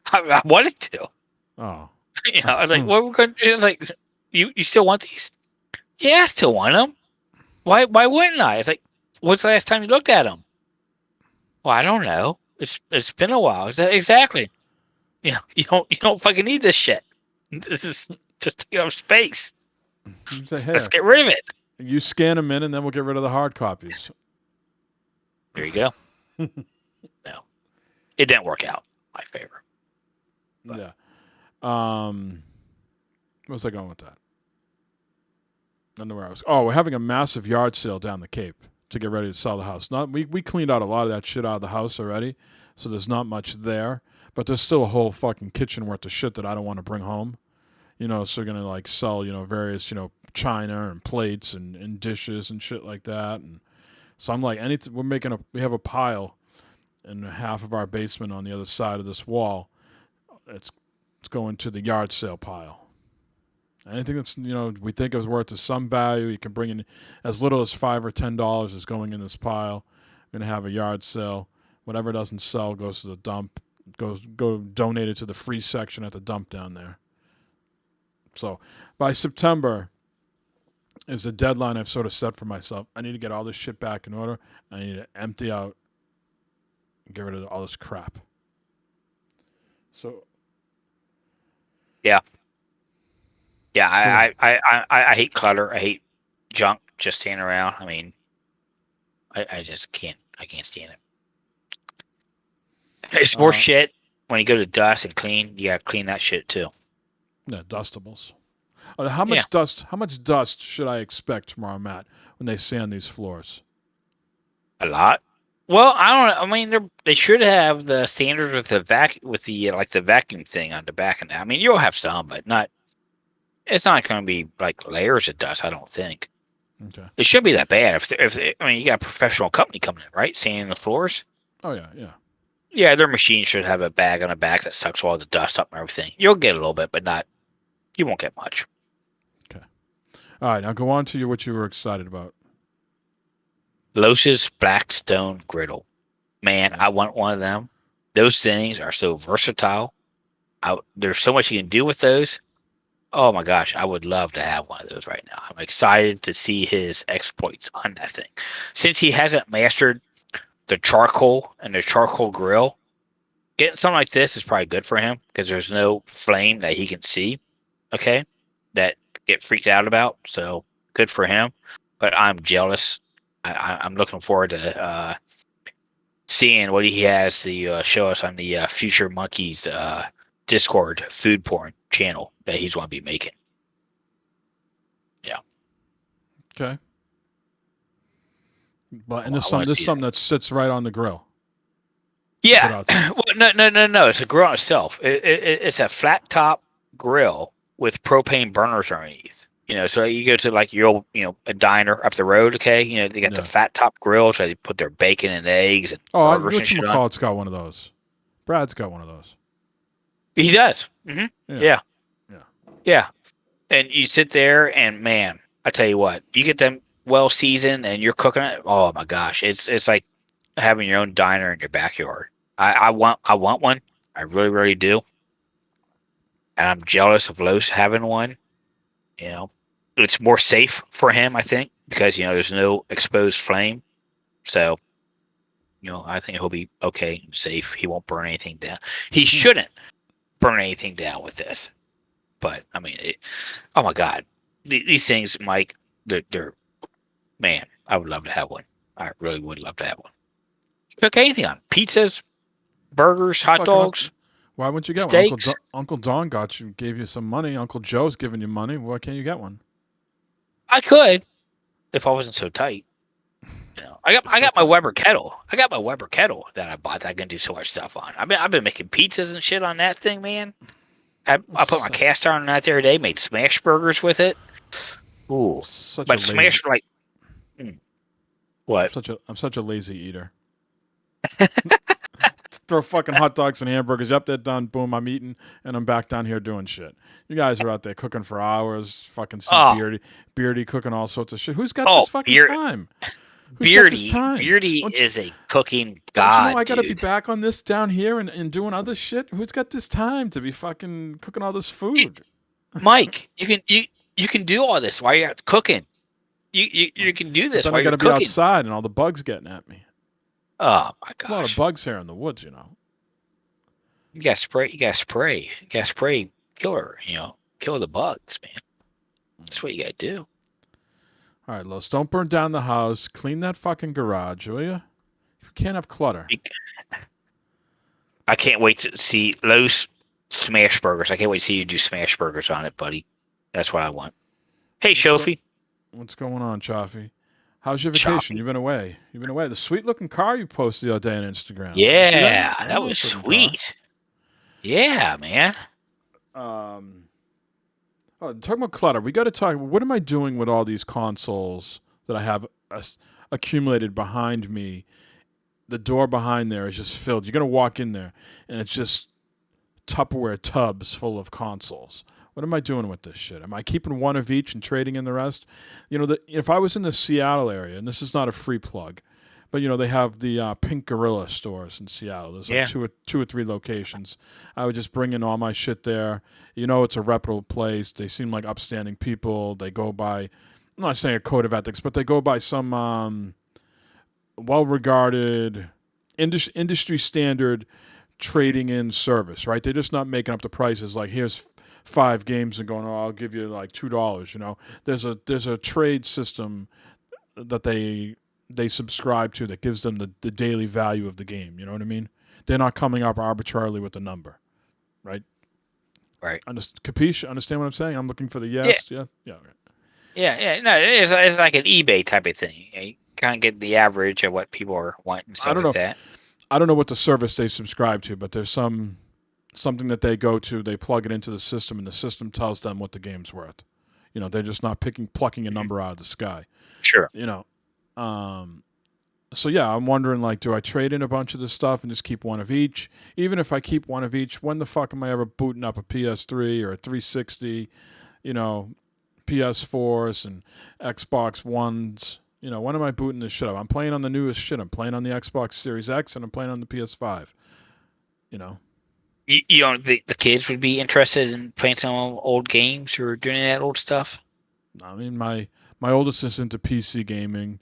I wanted to. Oh. I was like, "What we're going to do?" Like, you still want these? Yeah, I still want them. Why wouldn't I? It's like, when's the last time you looked at them? Well, I don't know. It's been a while. Exactly. You don't fucking need this shit. This is just taking up space. Say, Let's get rid of it. You scan them in, and then we'll get rid of the hard copies. There you go. No, it didn't work out in my favor. But. Yeah. Where's I going with that? I don't know where I was. Oh, we're having a massive yard sale down the Cape to get ready to sell the house. Not we cleaned out a lot of that shit out of the house already, so there's not much there. But there's still a whole fucking kitchen worth of shit that I don't want to bring home. So we're gonna like sell, various, china and plates and dishes and shit like that. And so I'm like, we have a pile in half of our basement on the other side of this wall. It's going to the yard sale pile. Anything that's we think is worth some value, you can bring in as little as $5 or $10 is going in this pile. We're gonna have a yard sale. Whatever doesn't sell goes to the dump. Go donate it to the free section at the dump down there. So by September is the deadline I've sort of set for myself. I need to get all this shit back in order. I need to empty out and get rid of all this crap. So Yeah. Yeah, I hate clutter. I hate junk just standing around. I mean, I just can't. I can't stand it. It's more shit when you go to dust and clean. You gotta clean that shit too. Yeah, dustables. How much dust? How much dust should I expect tomorrow, Matt, when they sand these floors? A lot. Well, I don't know. I mean, they should have the standards with the the vacuum thing on the back end. I mean, you'll have some, but not. It's not going to be like layers of dust. I don't think. Okay. It shouldn't be that bad. I mean, you got a professional company coming in, right? Sanding the floors. Oh yeah, yeah. Yeah, their machine should have a bag on the back that sucks all the dust up and everything. You'll get a little bit, but not. You won't get much. Okay. All right, now go on to what you were excited about. Lowe's Blackstone Griddle. Man, I want one of them. Those things are so versatile. There's so much you can do with those. Oh my gosh, I would love to have one of those right now. I'm excited to see his exploits on that thing. Since he hasn't mastered the charcoal and the charcoal grill, getting something like this is probably good for him because there's no flame that he can see, okay, that get freaked out about. So good for him. But I'm jealous. I'm looking forward to seeing what he has to show us on the Future Monkeys Discord food porn channel that he's going to be making. Yeah. Okay. But and this is something that sits right on the grill. Yeah. Well, no. It's a grill on itself. It's a flat top grill with propane burners underneath. So you go to like your old, a diner up the road. Okay, they got the flat top grill, so they put their bacon and eggs and burgers and shit on. It's got one of those. Brad's got one of those. He does. Mm-hmm. Yeah. And you sit there, and man, I tell you what, you get them well seasoned, and you're cooking it. Oh my gosh, it's like having your own diner in your backyard. I want one. I really, really do. And I'm jealous of Lowe's having one. It's more safe for him, I think, because there's no exposed flame. So, I think he'll be okay and safe. He won't burn anything down. He shouldn't burn anything down with this. But I mean, oh my God, these things, Mike, they're man. I would love to have one. I really would love to have one. Cook anything on pizzas, burgers, hot dogs. Why wouldn't you get steaks? one? Uncle Don gave you some money. Uncle Joe's giving you money. Why can't you get one? I could, if I wasn't so tight. I got my Weber kettle. I got my Weber kettle that I bought that I can do so much stuff on. I've been making pizzas and shit on that thing, man. I put my cast iron on that the other day. Made smash burgers with it. Ooh, but smash like what? I'm such a lazy eater. Throw fucking hot dogs and hamburgers. Yep, they're done. Boom, I'm eating, and I'm back down here doing shit. You guys are out there cooking for hours, fucking Beardy cooking all sorts of shit. Who's got this fucking time? Beardy is a cooking god. I gotta be back on this down here and doing other shit. Who's got this time to be fucking cooking all this food? Mike, you can do all this while you're cooking. You can do this while you're cooking. I gotta be outside and all the bugs getting at me. Oh my gosh! A lot of bugs here in the woods, You got spray. You got spray killer. Kill the bugs, man. That's what you got to do. All right, Los, don't burn down the house. Clean that fucking garage, will you? You can't have clutter. I can't wait to see Lowe's smash burgers. I can't wait to see you do smash burgers on it, buddy. That's what I want. Hey, Sophie. What's going on, Chaffee? How's your vacation? Choppy. You've been away. The sweet looking car you posted the other day on Instagram. Did you see Yeah, That's a that was nice looking sweet. Yeah, man. car. Talking about clutter, we got to talk. What am I doing with all these consoles that I have accumulated behind me? The door behind there is just filled. You're gonna walk in there, and it's just Tupperware tubs full of consoles. What am I doing with this shit? Am I keeping one of each and trading in the rest? If I was in the Seattle area, and this is not a free plug, but they have the Pink Gorilla stores in Seattle. There's like Yeah. two or three locations. I would just bring in all my shit there. It's a reputable place. They seem like upstanding people. They go by, I'm not saying a code of ethics, but they go by some well-regarded industry standard trading in service, right? They're just not making up the prices like here's 5 games and going, oh, I'll give you like $2. There's a trade system that they subscribe to that gives them the daily value of the game. You know what I mean? They're not coming up arbitrarily with the number, right? Right. Capiche? Understand what I'm saying? I'm looking for the Yeah. yes. Yeah. Yeah. Okay. Yeah. No, it's like an eBay type of thing. You can't get the average of what people are wanting. Stuff I don't like know. that. I don't know what the service they subscribe to, but there's something that they go to. They plug it into the system, and the system tells them what the game's worth. They're just not plucking a number out of the sky. Sure. So yeah, I'm wondering, like, do I trade in a bunch of this stuff and just keep one of each? Even if I keep one of each, when the fuck am I ever booting up a PS3 or a 360, PS4s and Xbox Ones? When am I booting this shit up? I'm playing on the newest shit. I'm playing on the Xbox Series X and I'm playing on the PS5. You don't think the kids would be interested in playing some old games or doing that old stuff? I mean, my oldest is into PC gaming.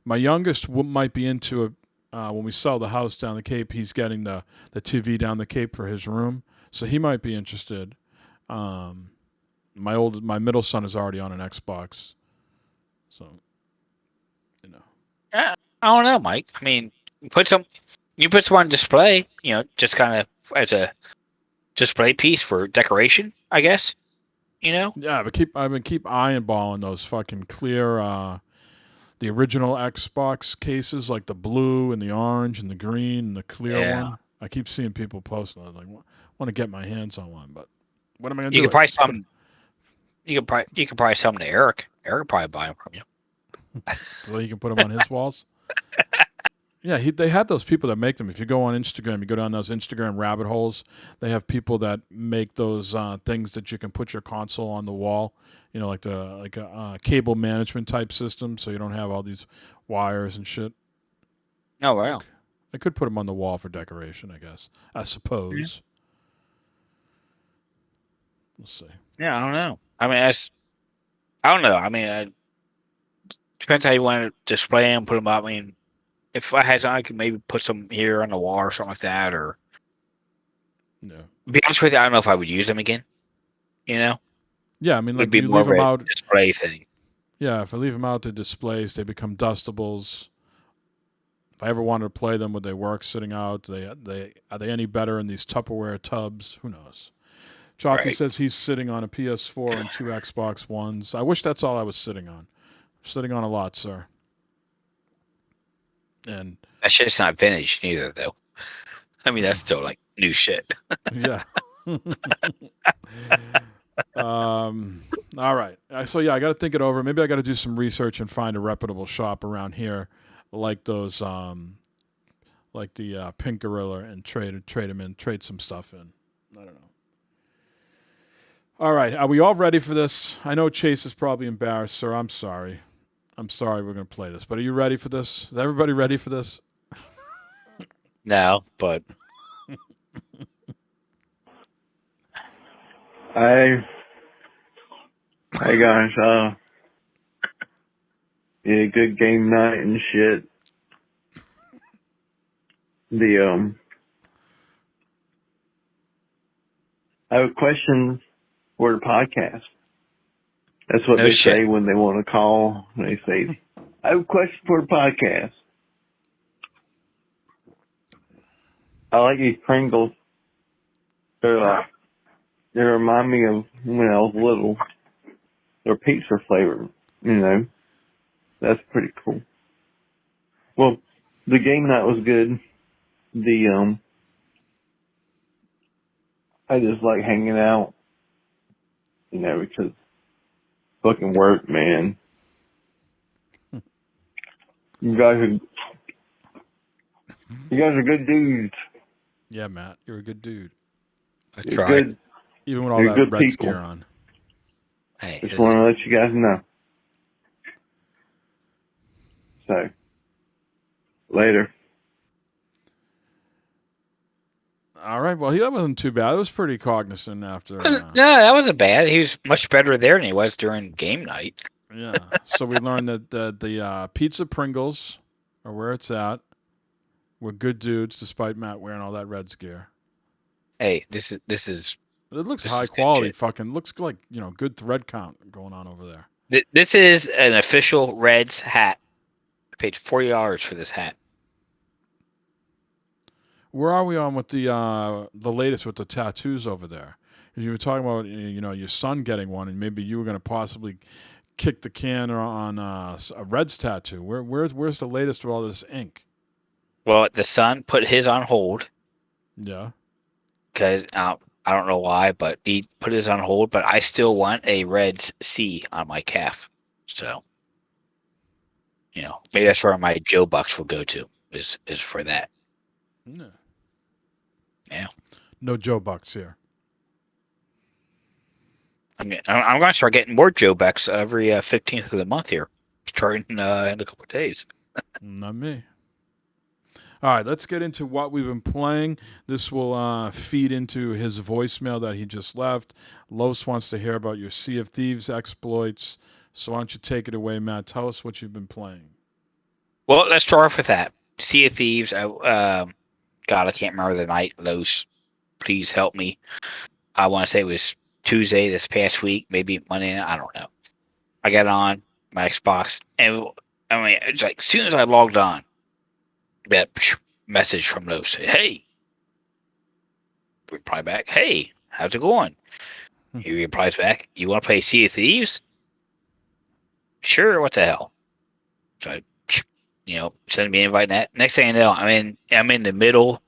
My youngest might be into it. When we sell the house down the Cape, he's getting the TV down the Cape for his room, so he might be interested. My middle son is already on an Xbox, so I don't know, Mike. I mean, you put some on display. Just kind of as a display piece for decoration, I guess. Yeah, but I've been eyeballing those fucking clear. The original Xbox cases, like the blue and the orange and the green and the clear one. I keep seeing people posting. I was like, want to get my hands on one, but what am I going to do? You could probably sell them to Eric. Eric would probably buy them from you. So he can put them on his walls. Yeah, they have those people that make them. If you go on Instagram, you go down those Instagram rabbit holes. They have people that make those things that you can put your console on the wall. Like a cable management type system, so you don't have all these wires and shit. Oh wow! I could put them on the wall for decoration, I guess. I suppose. Yeah. We'll see. Yeah, I don't know. I mean, I don't know. I mean, depends how you want to display them, put them up. I mean, if I had some, I could maybe put some here on the wall or something like that. Or, no. To be honest with you, I don't know if I would use them again. Yeah, I mean, like, you leave them out, display thing. Yeah, if I leave them out to displays, they become dustables. If I ever wanted to play them, would they work sitting out? Are they any better in these Tupperware tubs? Who knows? Chalky says he's sitting on a PS4 and 2 Xbox Ones. I wish that's all I was sitting on. I'm sitting on a lot, sir. And that shit's not vintage neither, though. I mean, that's still like new shit. Yeah. All right. So yeah, I got to think it over. Maybe I got to do some research and find a reputable shop around here, like those, like the Pink Gorilla, and trade them in, trade some stuff in. I don't know. All right. Are we all ready for this? I know Chase is probably embarrassed, sir. I'm sorry. We're going to play this, but are you ready for this? Is everybody ready for this? No, but. Hey guys, yeah, good game night and shit. I have a question for the podcast. That's what they say when they want to call. They say, I have a question for the podcast. I like these Pringles. They remind me of when I was little. They're pizza flavored, That's pretty cool. Well, the game night was good. I just like hanging out, because fucking work, man. You guys are good dudes. Yeah, Matt, you're a good dude. I You're tried. good. Even with all You're that good Reds people. gear on. Hey, Just want to let you guys know. So, later. All right. Well, that wasn't too bad. It was pretty cognizant after. no, that wasn't bad. He was much better there than he was during game night. Yeah. So we learned that the Pizza Pringles are where it's at. We're good dudes, despite Matt wearing all that Reds gear. Hey, this is It looks This high is good quality. shit. Fucking looks like good thread count going on over there. this is an official Reds hat. I paid $40 for this hat. Where are we on with the latest with the tattoos over there? 'Cause you were talking about your son getting one, and maybe you were going to possibly kick the can on a Reds tattoo. Where's the latest with all this ink? Well, the son put his on hold Yeah. because I don't know why, but he put his on hold. But I still want a Reds C on my calf. So, maybe that's where my Joe Bucks will go to. Is for that. No. Yeah. No Joe Bucks here. I'm going to start getting more Joe Bucks every 15th of the month here, starting in a couple of days. Not me. All right, let's get into what we've been playing. This will feed into his voicemail that he just left. Los wants to hear about your Sea of Thieves exploits. So why don't you take it away, Matt? Tell us what you've been playing. Well, let's start off with that. Sea of Thieves. God, I can't remember the night. Los, please help me. I want to say it was Tuesday this past week, maybe Monday. I don't know. I got on my Xbox, and it's like as soon as I logged on, that message from Los said, "Hey." Reply back, "Hey, how's it going?" He replies back, "You want to play Sea of Thieves?" Sure. What the hell? So I, send me an invite. That next thing I know, I'm in the middle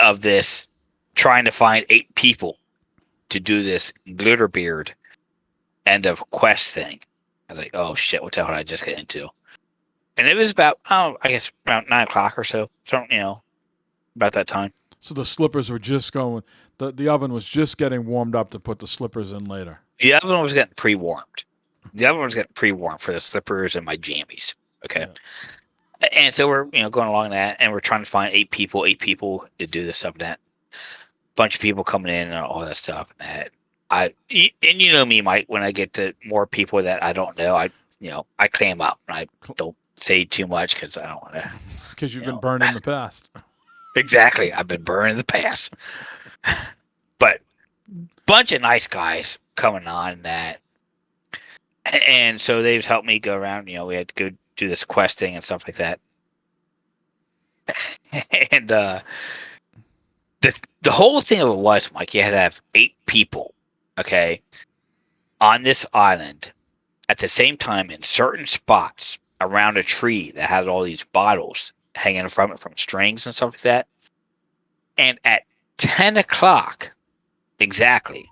of this, trying to find 8 people to do this Glitterbeard end of quest thing. I was like, oh shit, what the hell did I just get into? And it was about, I guess around 9 o'clock or so. So, about that time. So the slippers were just going. The oven was just getting warmed up to put the slippers in later. The oven was getting pre-warmed. For the slippers and my jammies. Okay. Yeah. And so we're, going along that, and we're trying to find 8 people to do this stuff. That bunch of people coming in and all that stuff. And that you know me, Mike. When I get to more people that I don't know, I clam up. And I don't say too much because I don't want to. Because you've been burned in the past. Exactly, I've been burned in the past. But bunch of nice guys coming on that, and so they've helped me go around. We had to go do this questing and stuff like that. And the whole thing of it was, Mike, you had to have 8 people, okay, on this island at the same time in certain spots around a tree that had all these bottles hanging from it from strings and stuff like that. And at 10 o'clock exactly,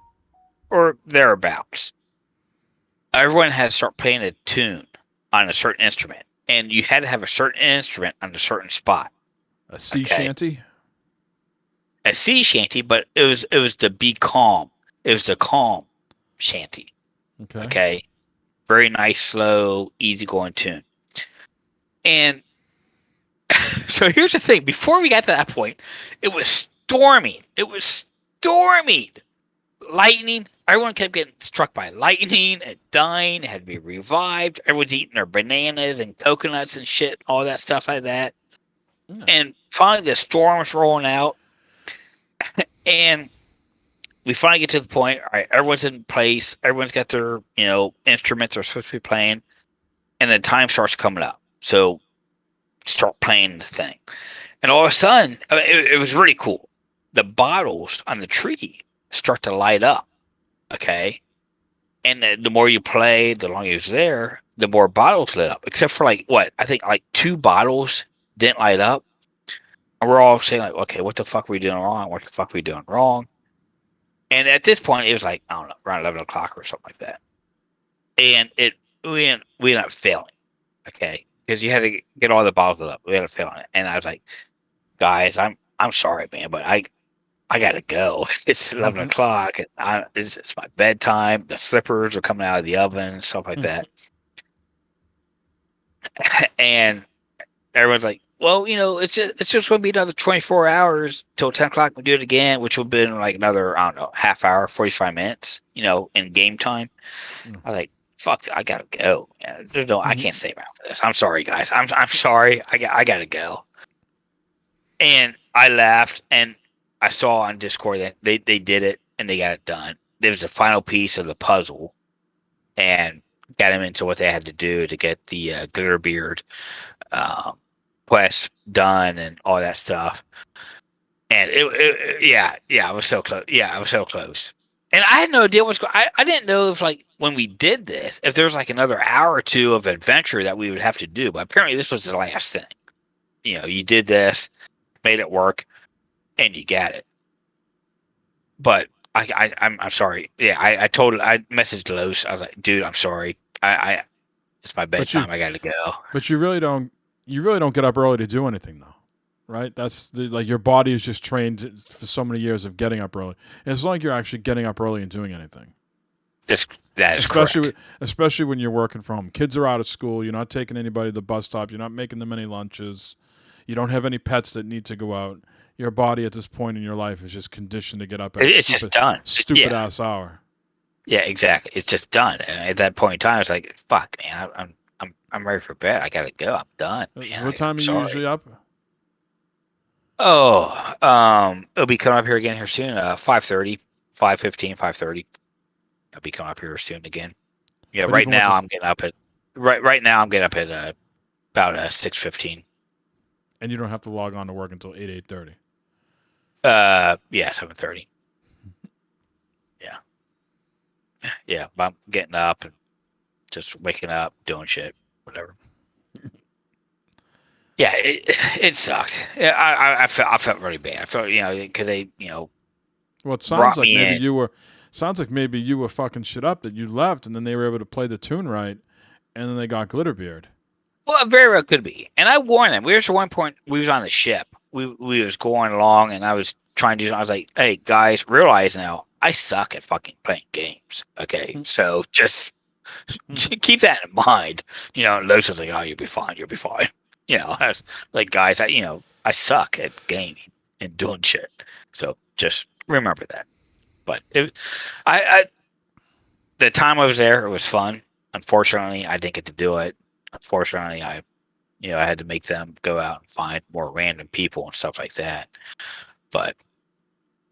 or thereabouts, everyone had to start playing a tune on a certain instrument. And you had to have a certain instrument on a certain spot. A sea shanty? A sea shanty, but it was the be calm. It was the calm shanty. Okay. Very nice, slow, easygoing tune. And so here's the thing. Before we got to that point, it was storming. Lightning. Everyone kept getting struck by lightning and dying. It had to be revived. Everyone's eating their bananas and coconuts and shit, all that stuff like that. Mm. And finally, the storm's rolling out. And we finally get to the point. All right, everyone's in place. Everyone's got their, instruments they're supposed to be playing. And the time starts coming up. So start playing the thing. And all of a sudden, it was really cool. The bottles on the tree start to light up. Okay. And the more you play, the longer you're there, the more bottles lit up. Except for like what I think like 2 bottles didn't light up, and we're all saying like, okay, what the fuck are we doing wrong? What the fuck are we doing wrong? And at this point, it was like I don't know, around 11 o'clock or something like that, and we ended up failing. Okay, because you had to get all the bottles lit up. We had to fail on it, and I was like, guys, I'm sorry, man, but I gotta go. It's 11 o'clock, and it's my bedtime. The slippers are coming out of the oven and stuff like that. And everyone's like, well, it's just going to be another 24 hours till 10 o'clock. We do it again, which will be like another, I don't know, half hour, 45 minutes, in game time. I was like, fuck, I gotta go. There's no, I can't stay around for this. I'm sorry, guys. I'm sorry. I gotta go. And I laughed, and I saw on Discord that they did it and they got it done. There was a final piece of the puzzle, and got him into what they had to do to get the Glitterbeard quest done and all that stuff. And I was so close. Yeah, I was so close. And I had no idea what's going. I didn't know if like when we did this, if there was like another hour or two of adventure that we would have to do. But apparently, this was the last thing. You did this, made it work, and you got it. But I'm sorry. Yeah, I messaged Los. I was like, dude, I'm sorry. It's my bedtime. I got to go. But you really don't get up early to do anything though, right? That's like your body is just trained for so many years of getting up early. And it's not like you're actually getting up early and doing anything. That is correct. Especially when you're working from home. Kids are out of school. You're not taking anybody to the bus stop. You're not making them any lunches. You don't have any pets that need to go out. Your body at this point in your life is just conditioned to get up at just done. Stupid ass hour. Yeah, exactly. It's just done. And at that point in time, it's like, fuck, man, I'm ready for bed. I gotta go. I'm done. Man, what time are you usually up? Oh, it'll be coming up here again here soon. 5:30, 5:15, 5:30. I'll be coming up here soon again. Yeah, right now I'm getting up at about 6:15. And you don't have to log on to work until 8:30. Yeah, 7:30. Yeah. Yeah, but I'm getting up and just waking up, doing shit, whatever. Yeah, it sucked. Yeah, I felt really bad. I felt because they Well, it sounds like maybe you were. Sounds like maybe you were fucking shit up that you left, and then they were able to play the tune right, and then they got Glitterbeard. Well, it very well could be. And I warned them. We were at one point. We was on the ship. We was going along, and I was trying to. I was like, "Hey guys, realize now, I suck at fucking playing games. Okay, so just keep that in mind." Los was like, "Oh, you'll be fine. You'll be fine." I was like, "Guys, I suck at gaming and doing shit. So just remember that." But the time I was there, it was fun. Unfortunately, I didn't get to do it. Unfortunately, I had to make them go out and find more random people and stuff like that. But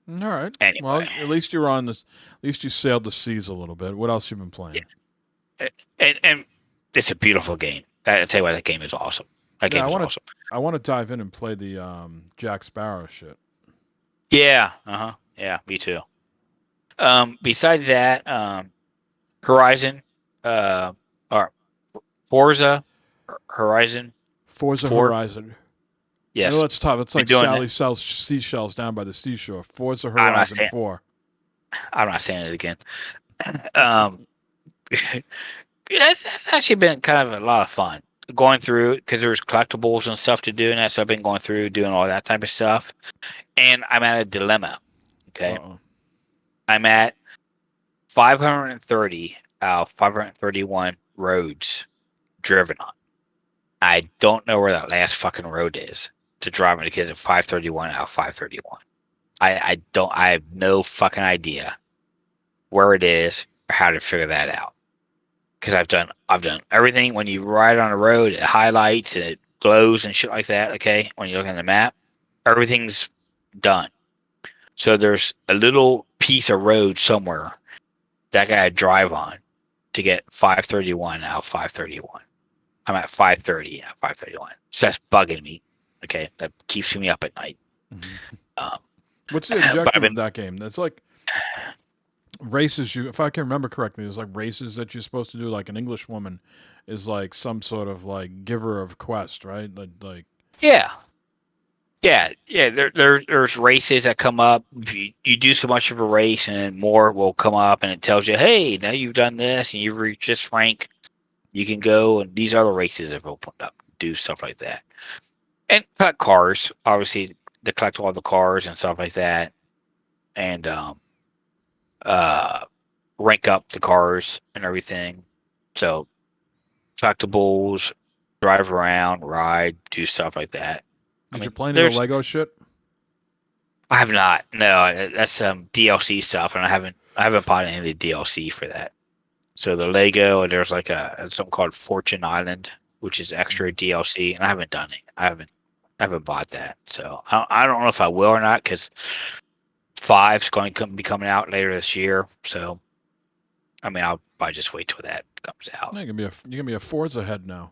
all right. Anyway. Well, at least you're on this. At least you sailed the seas a little bit. What else you been playing? Yeah. And it's a beautiful game. I tell you what, that game is awesome. Awesome. I want to dive in and play the Jack Sparrow shit. Yeah. Yeah. Me too. Besides that, Horizon, or Forza Horizon. Horizon. Yes. I know that's tough. It's like Sally sells seashells down by the seashore. Forza Horizon 4. I'm not saying it again. It's actually been kind of a lot of fun going through because there's collectibles and stuff to do and that. So I've been going through doing all that type of stuff. And I'm at a dilemma. Okay. Uh-oh. I'm at 530 out of 531 roads driven on. I don't know where that last fucking road is to drive to get to 531 out of 531. I have no fucking idea where it is or how to figure that out. Because I've done everything. When you ride on a road, it highlights and it glows and shit like that. Okay, when you look at the map, everything's done. So there's a little piece of road somewhere that I gotta drive on to get 531 out of 531. I'm at 530 out of 531. So that's bugging me. Okay, that keeps me up at night. What's the objective of that game? That's like, races if I can remember correctly, there's like races that you're supposed to do. Like an English woman is like some sort of like giver of quest, right? Like Yeah. Yeah. There's races that come up. If you do so much of a race, and more will come up, and it tells you, hey, now you've done this, and you've reached this rank. You can go, and these other races have opened up. Do stuff like that, and collect cars. Obviously, to collect all the cars and stuff like that, and uh, rank up the cars and everything. So collectibles, drive around, ride, do stuff like that. I did you mean, play any of the Lego shit? I have not. No, that's some DLC stuff, and I haven't bought any of the DLC for that. So the Lego, and there's like something called Fortune Island, which is extra DLC, and I haven't done it. I haven't bought that. So I don't know if I will or not, because 5's going to be coming out later this year. So I mean, I'll probably just wait till that comes out. Yeah, you can be a Forza head now.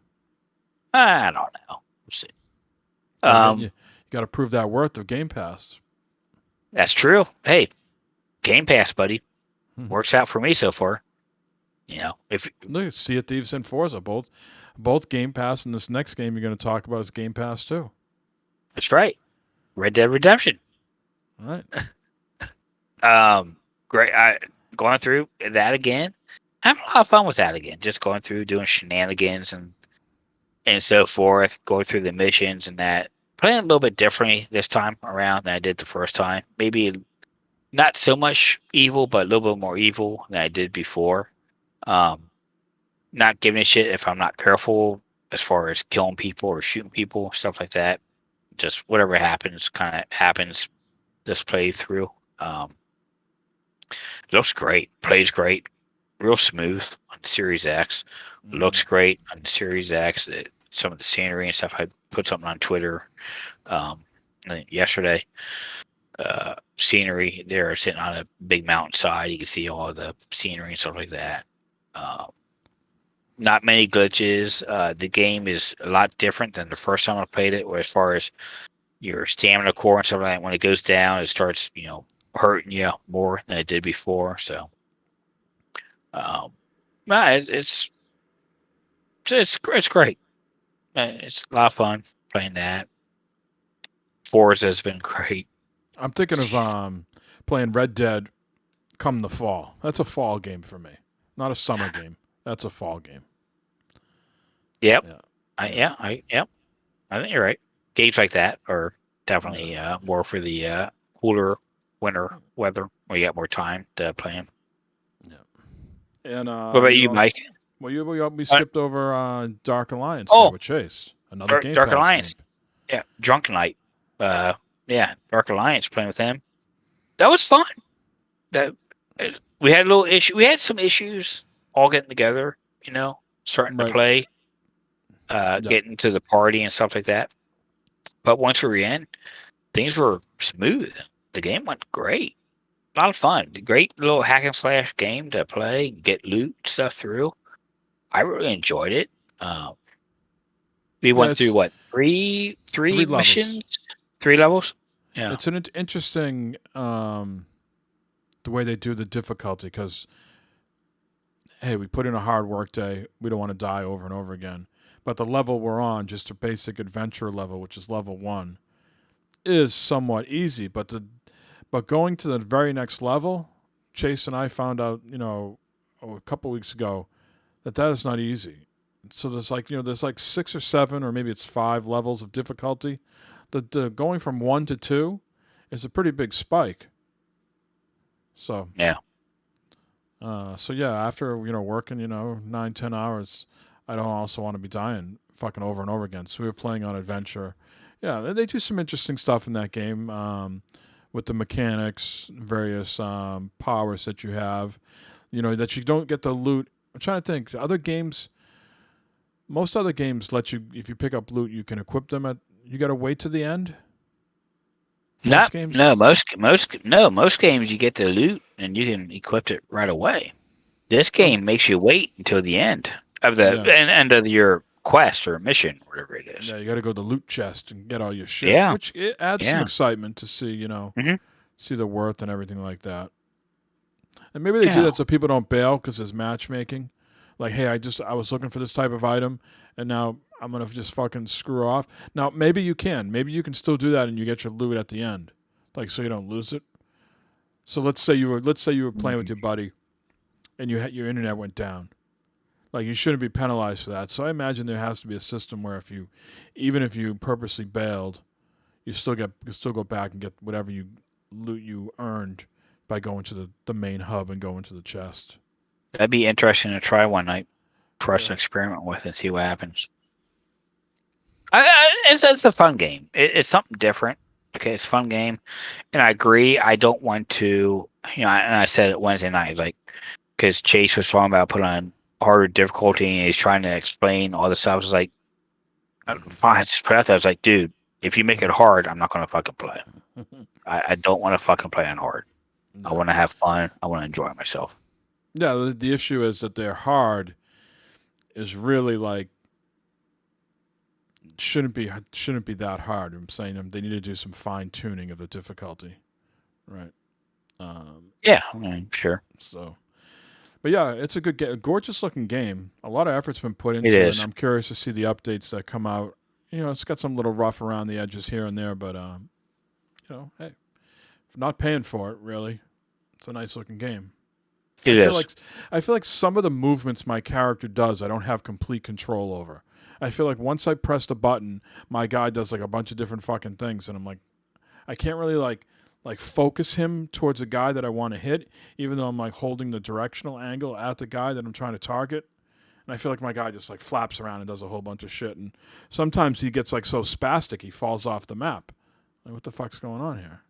I don't know. We'll see. You got to prove that worth of Game Pass. That's true. Hey, Game Pass, buddy, works out for me so far. You know, if look at Sea of Thieves and Forza, both Game Pass, and this next game you're going to talk about is Game Pass too. That's right, Red Dead Redemption. All right. Great. Going through that again. Having a lot of fun with that again. Just going through doing shenanigans and so forth. Going through the missions and that. Playing a little bit differently this time around than I did the first time. Maybe not so much evil, but a little bit more evil than I did before. Not giving a shit if I'm not careful as far as killing people or shooting people, stuff like that. Just whatever happens, kind of happens this playthrough. Looks great, plays great, real smooth on Series X. Looks great on Series X. Some of the scenery and stuff. I put something on Twitter I think yesterday. Scenery there, sitting on a big mountainside. You can see all the scenery and stuff like that. Not many glitches. The game is a lot different than the first time I played it, where as far as your stamina core and stuff like that, when it goes down, it starts, hurting you more than it did before. So, it's great. It's a lot of fun playing that. Forza has been great. I'm thinking of playing Red Dead come the fall. That's a fall game for me, not a summer game. That's a fall game. Yep. Yeah. I think you're right. Games like that are definitely more for the cooler winter weather where you got more time to play them. Yeah. And what about you, Mike? Well, we skipped over Dark Alliance with Chase. Another game. Dark Pass Alliance. game. Yeah, Drunken Knight. Dark Alliance, playing with them. That was fun. We had a little issue. We had some issues all getting together. Starting to play. Getting to the party and stuff like that. But once we were in, things were smooth. The game went great. A lot of fun. Great little hack and slash game to play, get loot stuff through. I really enjoyed it. We went through three missions, 3 levels. Yeah, it's an interesting the way they do the difficulty, because hey, we put in a hard work day. We don't want to die over and over again. But the level we're on, just a basic adventure level, which is level 1, is somewhat easy. But going to the very next level, Chase and I found out, a couple weeks ago, that is not easy. So there's like 6 or 7, or maybe it's 5 levels of difficulty. The going from 1 to 2 is a pretty big spike. So yeah. After working 9-10 hours, I don't also want to be dying fucking over and over again. So we were playing on adventure. Yeah, they do some interesting stuff in that game with the mechanics, various powers that you have. That you don't get the loot. I'm trying to think. Most other games let you, if you pick up loot, you can equip them you got to wait to the end. Most games you get the loot and you can equip it right away. This game makes you wait until the end of end of your quest or mission, whatever it is. Yeah, you got to go to the loot chest and get all your shit, which it adds some excitement to see, see the worth and everything like that. And maybe they do Yeah. that so people don't bail because there's matchmaking. Like, hey, I was looking for this type of item, and now I'm gonna just fucking screw off. Now maybe you can. Maybe you can still do that, and you get your loot at the end, like so you don't lose it. So let's say you were playing with your buddy, and your internet went down. Like you shouldn't be penalized for that. So I imagine there has to be a system where even if you purposely bailed, you still go back and get whatever you loot you earned by going to the main hub and going to the chest. That'd be interesting to try one night for us to experiment with and see what happens. It's a fun game. It's something different. Okay, it's a fun game, and I agree. I don't want to, and I said it Wednesday night, like because Chase was talking about put on harder difficulty, and he's trying to explain all the stuff. I was like, fine, I just put out there. I was like, dude, if you make it hard, I'm not gonna fucking play. I don't want to fucking play on hard. No. I want to have fun. I want to enjoy myself. Yeah, the issue is that they're hard is really like shouldn't be that hard. I'm saying they need to do some fine tuning of the difficulty, right? Yeah, I mean, sure. So, but yeah, it's a gorgeous looking game. A lot of effort's been put into It it, is. and I'm curious to see the updates that come out. It's got some little rough around the edges here and there, but hey, not paying for it really. It's a nice looking game. I feel like some of the movements my character does, I don't have complete control over. I feel like once I press the button, my guy does like a bunch of different fucking things, and I'm like, I can't really like focus him towards a guy that I want to hit, even though I'm like holding the directional angle at the guy that I'm trying to target. And I feel like my guy just like flaps around and does a whole bunch of shit, and sometimes he gets like so spastic he falls off the map. Like, what the fuck's going on here?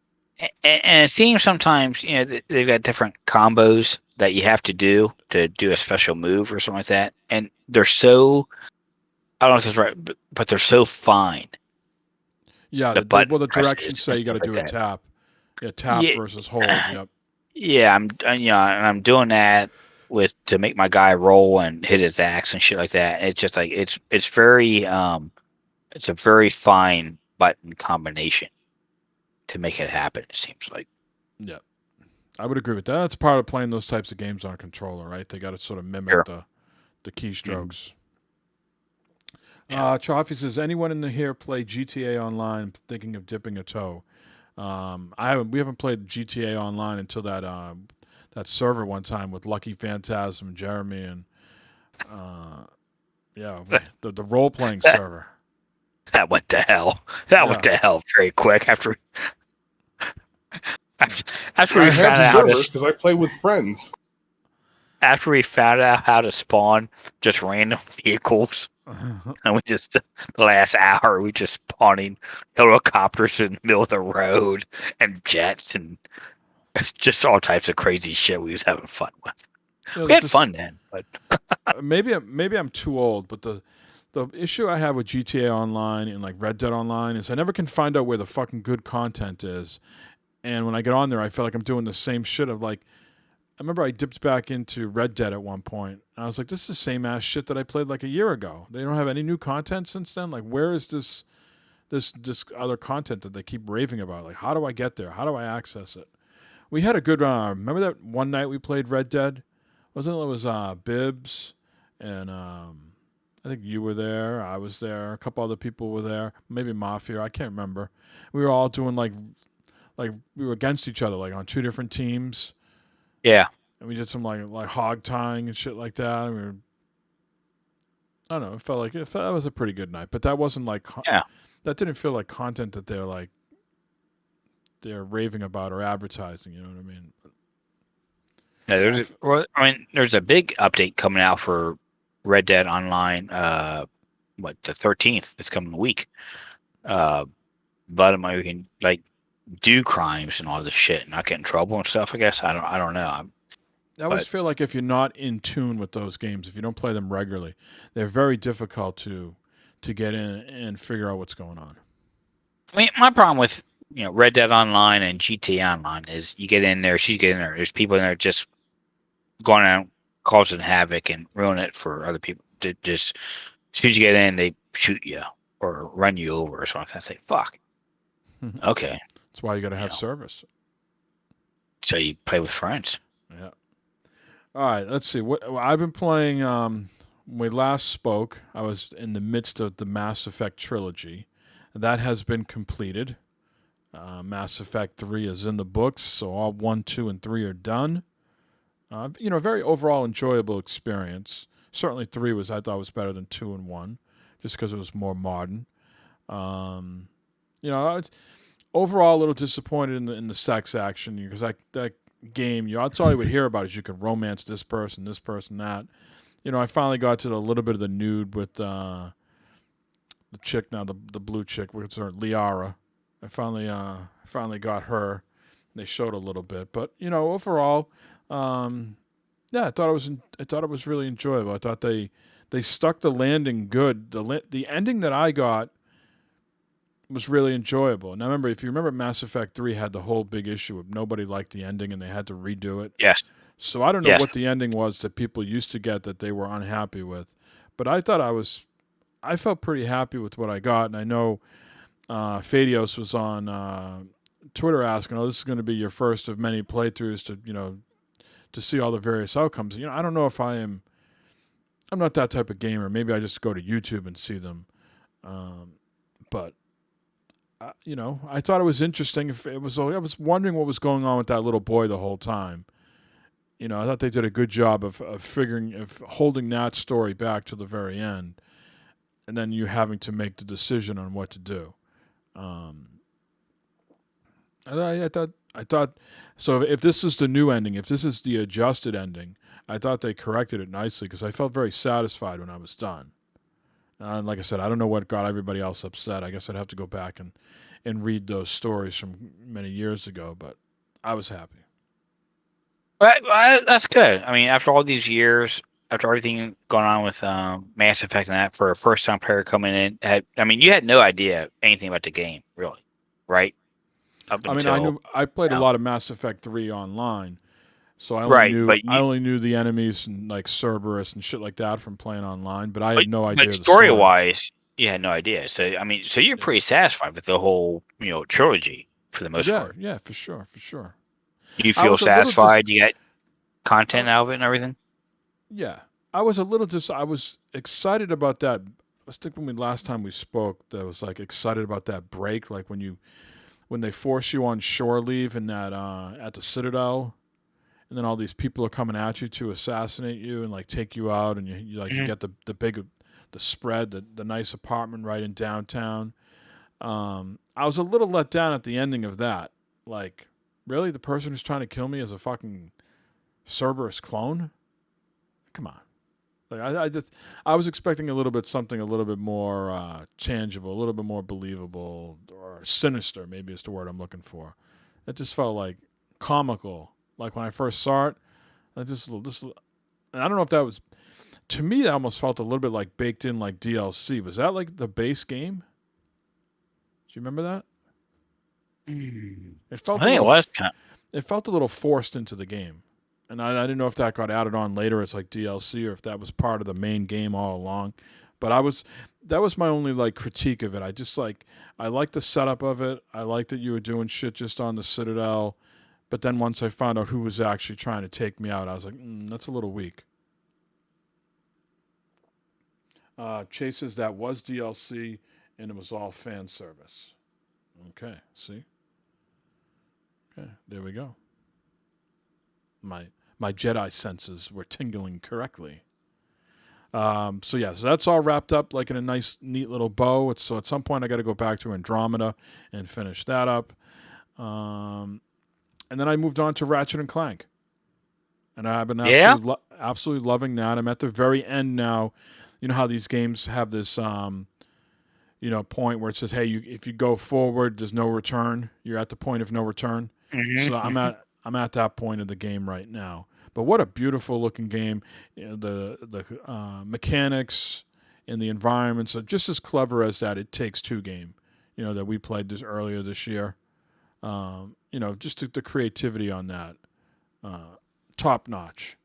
And it seems sometimes they've got different combos that you have to do a special move or something like that, and they're so, I don't know if that's right, but they're so fine. Yeah, the directions say you got to do a tap. Yeah, tap versus hold. Yep. Yeah, I'm doing that to make my guy roll and hit his axe and shit like that. It's just like it's very it's a very fine button combination to make it happen. It seems like. Yeah, I would agree with that. That's part of playing those types of games on a controller, right? They got to sort of mimic the keystrokes. Chaffee says, anyone in here play GTA Online? I'm thinking of dipping a toe. We haven't played GTA Online until that server one time with Lucky Phantasm, Jeremy, and the role playing server. That went to hell. Went to hell very quick after we found out how to, because I play with friends. After we found out how to spawn just random vehicles, and we just the last hour we just spawning helicopters in the middle of the road and jets and just all types of crazy shit we was having fun with. We had fun then, but maybe I'm too old, but the issue I have with GTA Online and like Red Dead Online is I never can find out where the fucking good content is. And when I get on there, I feel like I'm doing the same shit of like, I remember I dipped back into Red Dead at one point. And I was like, this is the same ass shit that I played like a year ago. They don't have any new content since then. Like, where is this other content that they keep raving about? Like, how do I get there? How do I access it? We had a good, remember that one night we played Red Dead? It was Bibbs and I think you were there. I was there. A couple other people were there. Maybe Mafia. I can't remember. We were all doing like we were against each other, like on two different teams. Yeah. And we did some like hog tying and shit like that. And I don't know. It felt like that was a pretty good night, but that wasn't like that didn't feel like content that they're raving about or advertising. You know what I mean? Yeah, there's a big update coming out for Red Dead Online. The 13th? It's coming week. But we can like do crimes and all this shit and not get in trouble and stuff. I guess I don't know. I always feel like if you're not in tune with those games, if you don't play them regularly, they're very difficult to get in and figure out what's going on. I mean, my problem with Red Dead Online and GTA Online is you get in there, she's getting there. There's people in there just going out causing havoc and ruin it for other people. Just as soon as you get in, they shoot you or run you over or something. I say, fuck. Okay. That's why you got to have service. So you play with friends. Yeah. All right, let's see. What I've been playing. When we last spoke, I was in the midst of the Mass Effect trilogy. That has been completed. Mass Effect 3 is in the books, so all 1, 2, and 3 are done. Very overall enjoyable experience. Certainly 3 I thought was better than 2 and 1, just because it was more modern. Um, I was overall a little disappointed in the sex action because that game, that's all you would hear about is you could romance this person, that. I finally got to a little bit of the nude with the chick now, the blue chick, with her Liara. I finally got her. They showed a little bit, but overall, yeah, I thought it was really enjoyable. I thought they stuck the landing good. The ending that I got was really enjoyable. Now remember, if you remember, Mass Effect 3 had the whole big issue of nobody liked the ending and they had to redo it. Yes. So I don't know Yes. what the ending was that people used to get that they were unhappy with, but I thought I felt pretty happy with what I got, and I know Fadios was on Twitter asking, "Oh, this is going to be your first of many playthroughs to see all the various outcomes." I don't know if I'm not that type of gamer. Maybe I just go to YouTube and see them, but. I thought it was interesting. I was wondering what was going on with that little boy the whole time. I thought they did a good job of holding that story back to the very end, and then you having to make the decision on what to do. I thought so. If this is the new ending, if this is the adjusted ending, I thought they corrected it nicely because I felt very satisfied when I was done. And like I said, I don't know what got everybody else upset. I guess I'd have to go back and read those stories from many years ago, but I was happy. That's good. I mean, after all these years, after everything going on with Mass Effect and that, for a first-time player coming in, you had no idea anything about the game, really, right? I played a lot of Mass Effect 3 online, so I only knew the enemies and like Cerberus and shit like that from playing online, but I had no idea. But story-wise, you had no idea. So you're pretty satisfied with the whole trilogy for the most part. Yeah, for sure. You feel satisfied? You got content out of it and everything? Yeah. I was excited about that. I think when last time we spoke, that was like excited about that break, like when they force you on shore leave in that at the Citadel, and then all these people are coming at you to assassinate you and like take you out, and you get the spread, the nice apartment right in downtown. I was a little let down at the ending of that. Like, really, the person who's trying to kill me is a fucking Cerberus clone? Come on. Like I was expecting something a little bit more tangible, a little bit more believable, or sinister. Maybe is the word I'm looking for. It just felt like comical. Like when I first saw it, and I don't know if that was. To me, that almost felt a little bit like baked in, like DLC. Was that like the base game? Do you remember that? It felt. I think it was kind of. It felt a little forced into the game. And I didn't know if that got added on later as like DLC or if that was part of the main game all along. But that was my only like critique of it. I liked the setup of it. I liked that you were doing shit just on the Citadel. But then once I found out who was actually trying to take me out, I was like, that's a little weak. Chase says that was DLC and it was all fan service. Okay, see? Okay, there we go. My Jedi senses were tingling correctly. So that's all wrapped up like in a nice, neat little bow. So at some point I got to go back to Andromeda and finish that up. And then I moved on to Ratchet and Clank, and I've been absolutely loving that. I'm at the very end now. You know how these games have this, point where it says, "Hey, if you go forward, there's no return. You're at the point of no return." Mm-hmm. So I'm at that point of the game right now. But what a beautiful looking game! The mechanics and the environments are just as clever as that It Takes Two game, that we played this earlier this year. Just the creativity on that, top notch.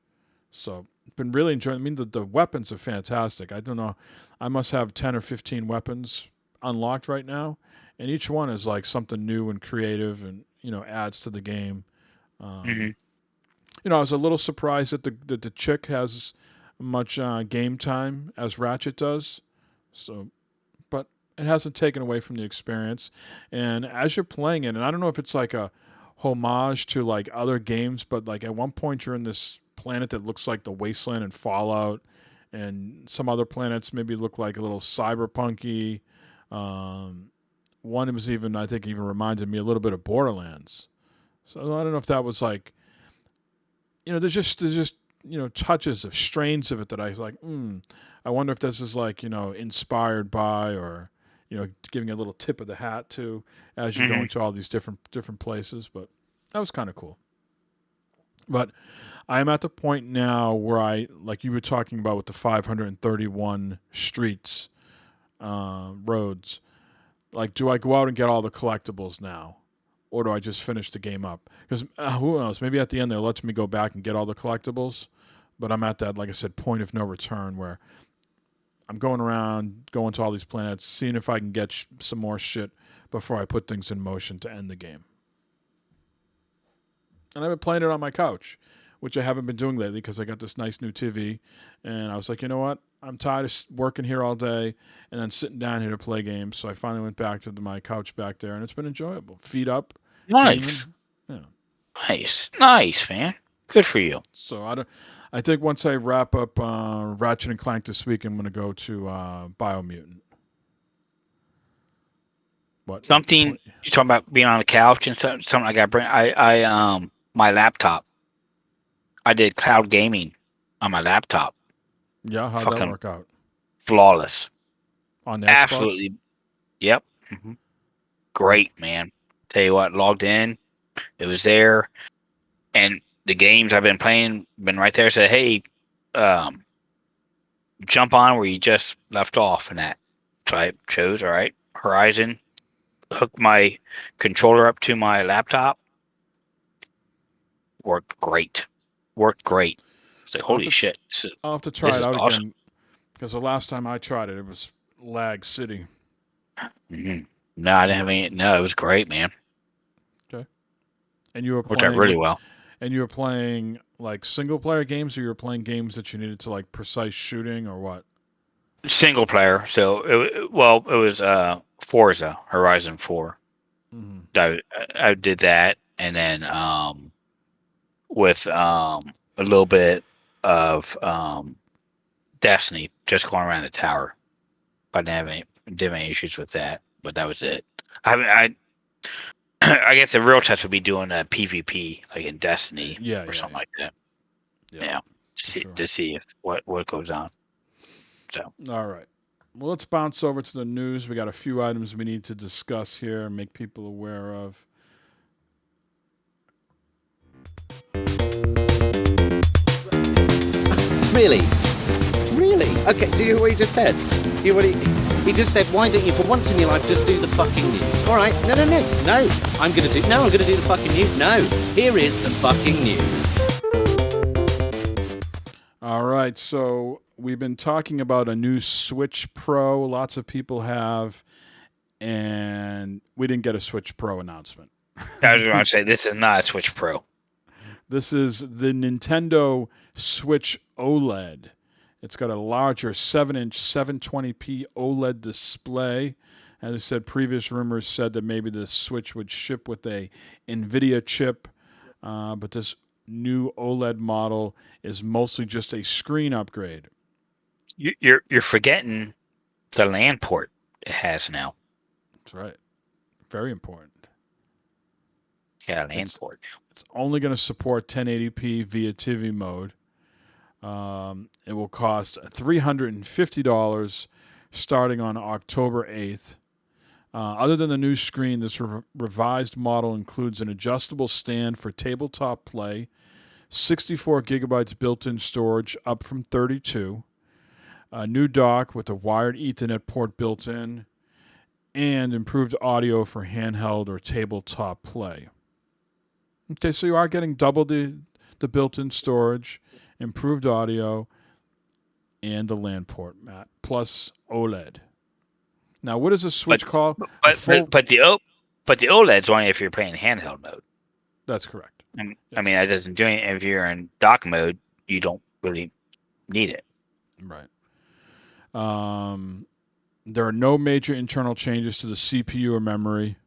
So been really enjoying. I mean, the weapons are fantastic. I don't know, I must have 10 or 15 weapons unlocked right now, and each one is like something new and creative, and adds to the game. I was a little surprised that the chick has much game time as Ratchet does. So, but it hasn't taken away from the experience. And as you're playing it, and I don't know if it's like a homage to like other games, but like at one point you're in this planet that looks like the Wasteland and Fallout, and some other planets maybe look like a little cyberpunky. One was even, I think, even reminded me a little bit of Borderlands. So I don't know if that was like, there's just touches of strains of it that I was like, I wonder if this is like, inspired by, or giving a little tip of the hat to as you go into all these different places. But that was kind of cool. But I am at the point now where like you were talking about with the 531 streets, roads. Like, do I go out and get all the collectibles now? Or do I just finish the game up? Because who knows? Maybe at the end they'll let me go back and get all the collectibles. But I'm at that, like I said, point of no return where I'm going around, going to all these planets, seeing if I can get some more shit before I put things in motion to end the game. And I've been playing it on my couch, which I haven't been doing lately because I got this nice new TV. And I was like, you know what? I'm tired of working here all day and then sitting down here to play games. So I finally went back to my couch back there, and it's been enjoyable. Feet up. Nice. Gaming. Yeah. Nice, man. Good for you. So I think once I wrap up Ratchet and Clank this week, I'm going to go to Biomutant. What? Something you talking about being on the couch and something I got to bring. I my laptop. I did cloud gaming on my laptop. Yeah, how'd that work out? Flawless. On the Absolutely. Xbox? Yep. Mm-hmm. Great, man. Tell you what, logged in. It was there. And the games I've been playing, been right there. Said, hey, jump on where you just left off and that. So I chose, all right, Horizon. Hooked my controller up to my laptop. Worked great. It's like, holy shit. I'll have to try it out awesome. again. Because the last time I tried it, it was lag city. Mm-hmm. No, I didn't have any. No, it was great, man. Okay. And you were Worked playing out really well. And you were playing like single player games, or you were playing games that you needed to like precise shooting, or what? Single player. So it was Forza Horizon 4. Mm-hmm. I did that, and then with a little bit of Destiny, just going around the tower. I didn't have any issues with that, but that was it. I guess the real test would be doing a PvP like in Destiny or something like that. Yeah, to see if what goes on. So all right. Well, let's bounce over to the news. We got a few items we need to discuss here and make people aware of. Really? Okay, do you hear what he just said? He just said, why don't you, for once in your life, just do the fucking news? All right, no. I'm gonna do the fucking news. No, here is the fucking news. All right, so we've been talking about a new Switch Pro. Lots of people have, and we didn't get a Switch Pro announcement. I was going to say, this is not a Switch Pro. This is the Nintendo Switch OLED. It's got a larger 7-inch 720p OLED display. As I said, previous rumors said that maybe the Switch would ship with a NVIDIA chip, but this new OLED model is mostly just a screen upgrade. You're forgetting the LAN port it has now. That's right. Very important. Yeah, LAN port. It's only going to support 1080p via TV mode. It will cost $350 starting on October 8th. Other than the new screen, this revised model includes an adjustable stand for tabletop play, 64 gigabytes built-in storage, up from 32, a new dock with a wired Ethernet port built in, and improved audio for handheld or tabletop play. Okay, so you are getting double the built-in storage, improved audio, and the LAN port, Matt, plus OLED. Now, what does a Switch call? But the OLED's only if you're playing handheld mode. That's correct. I mean, that doesn't do anything. If you're in dock mode, you don't really need it. Right. There are no major internal changes to the CPU or memory.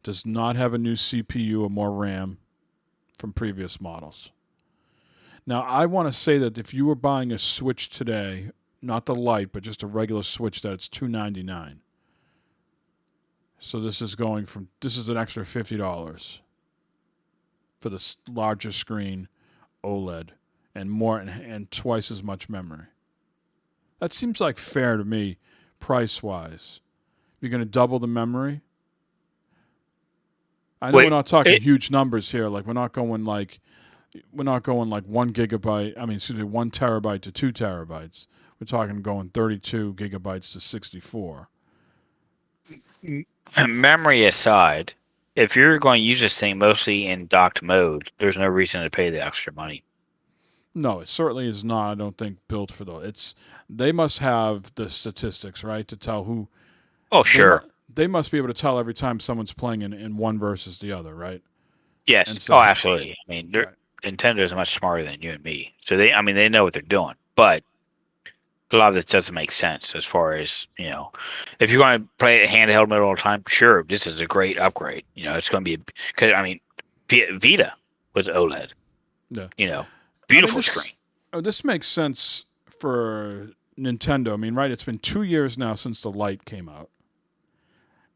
Does not have a new CPU or more RAM from previous models. Now, I want to say that if you were buying a Switch today, not the Lite, but just a regular Switch, that it's $299. So this is an extra $50 for the larger screen OLED and more and twice as much memory. That seems like fair to me, price-wise. You're going to double the memory. I know we're not talking huge numbers here. Like we're not going like 1 gigabyte. I mean, 1 terabyte to 2 terabytes. We're talking going 32 gigabytes to 64. Memory aside, if you're going to use this thing mostly in docked mode, there's no reason to pay the extra money. No, it certainly is not. I don't think built for those. They must have the statistics, right, to tell who. Oh, sure. They must be able to tell every time someone's playing in one versus the other, right? Yes. So, absolutely. I mean, Nintendo's much smarter than you and me, so they know what they're doing. But a lot of this doesn't make sense as far as if you're going to play it handheld mode all the time. Sure, this is a great upgrade. It's going to be because Vita was OLED. Yeah. Beautiful screen. This makes sense for Nintendo. I mean, right? It's been 2 years now since the Lite came out.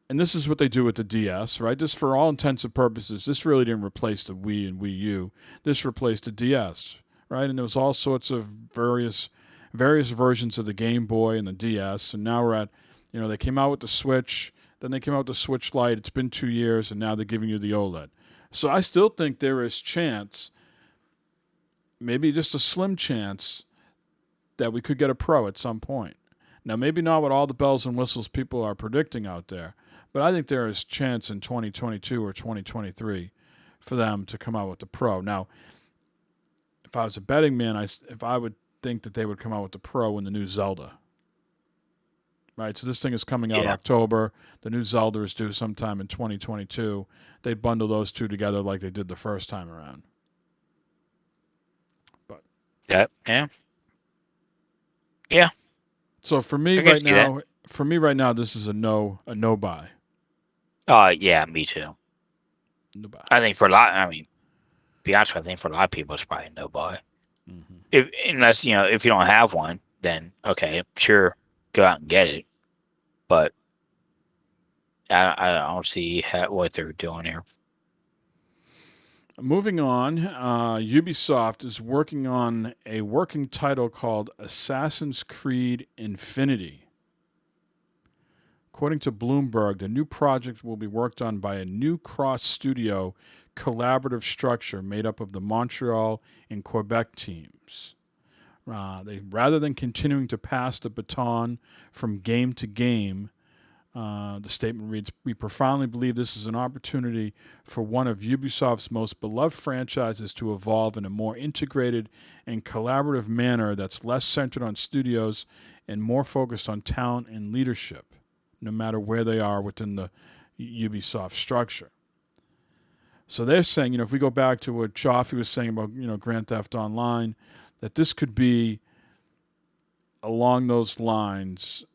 And this is what they do with the DS, right? This, for all intents and purposes, this really didn't replace the Wii and Wii U. This replaced the DS, right? And there was all sorts of various versions of the Game Boy and the DS. And now we're at, they came out with the Switch. Then they came out with the Switch Lite. It's been 2 years, and now they're giving you the OLED. So I still think there is chance, maybe just a slim chance, that we could get a Pro at some point. Now, maybe not with all the bells and whistles people are predicting out there, but I think there is chance in 2022 or 2023 for them to come out with the Pro. Now, if I was a betting man, I would think that they would come out with the Pro and the new Zelda. Right, so this thing is coming out October. The new Zelda is due sometime in 2022. They bundle those two together like they did the first time around. But yeah. So for me right now, this is a no buy. Yeah, me too. No buy. I think for a lot. I mean, to be honest, I think for a lot of people, it's probably a no buy. Mm-hmm. Unless if you don't have one, then okay, sure, go out and get it. But I don't see what they're doing here. Moving on, Ubisoft is working on a working title called Assassin's Creed Infinity. According to Bloomberg, the new project will be worked on by a new cross-studio collaborative structure made up of the Montreal and Quebec teams. Rather than continuing to pass the baton from game to game, the statement reads, "We profoundly believe this is an opportunity for one of Ubisoft's most beloved franchises to evolve in a more integrated and collaborative manner that's less centered on studios and more focused on talent and leadership, no matter where they are within the Ubisoft structure." So they're saying, if we go back to what Chaffee was saying about, Grand Theft Online, that this could be along those lines,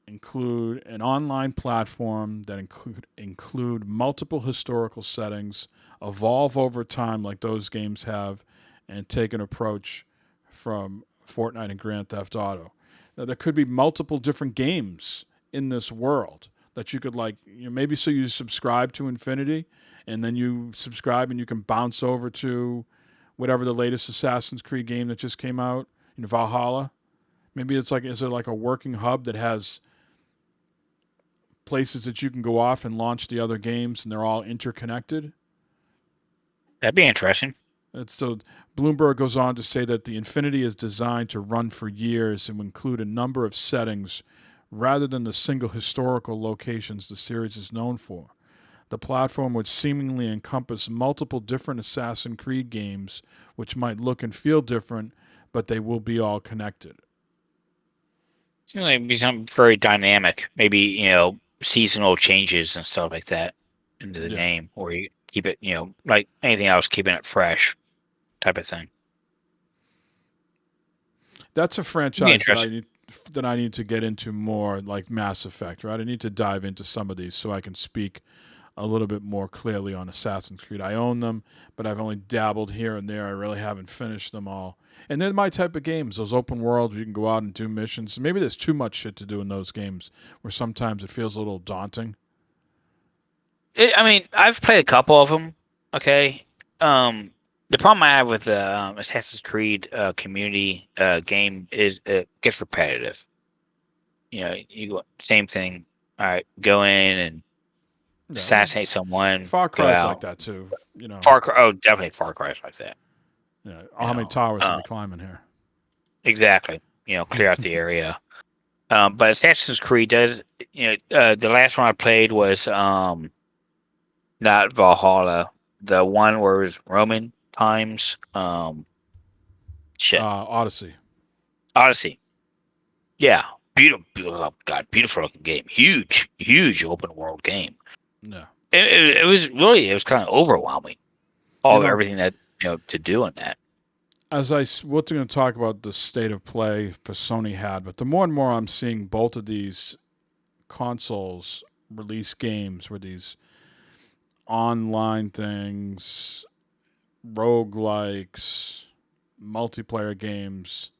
include an online platform that include multiple historical settings, evolve over time like those games have, and take an approach from Fortnite and Grand Theft Auto. Now, there could be multiple different games in this world that you could maybe so you subscribe to Infinity, and then you subscribe and you can bounce over to whatever the latest Assassin's Creed game that just came out, Valhalla. Maybe is there like a working hub that has places that you can go off and launch the other games, and they're all interconnected? That'd be interesting. So Bloomberg goes on to say that the Infinity is designed to run for years and will include a number of settings rather than the single historical locations the series is known for. The platform would seemingly encompass multiple different Assassin's Creed games, which might look and feel different, but they will be all connected. It's going to be something very dynamic. Maybe, seasonal changes and stuff like that into the game, or keep it, like anything else, keeping it fresh, type of thing. That's a Be franchise interesting. that I need to get into more, like Mass Effect, right? I need to dive into some of these so I can speak a little bit more clearly on Assassin's Creed. I own them, but I've only dabbled here and there. I really haven't finished them all. And they're my type of games, those open world where you can go out and do missions. Maybe there's too much shit to do in those games where sometimes it feels a little daunting. I mean, I've played a couple of them. Okay. The problem I have with the Assassin's Creed community game is it gets repetitive. You go same thing. All right, go in and Yeah. assassinate someone. Far Go Cry's out. like that too. Far Cry. Oh, definitely Far Cry's like that. Yeah. How many towers are we climbing here? Exactly. Clear out the area. But Assassin's Creed does. The last one I played was not Valhalla. The one where it was Roman times. Shit. Odyssey. Odyssey. Yeah. Beautiful. Oh God, beautiful looking game. Huge open world game. Yeah. It was kind of overwhelming. Everything that to do in that. As we're going to talk about the state of play for Sony had, but the more and more I'm seeing both of these consoles release games with these online things, roguelikes, multiplayer games,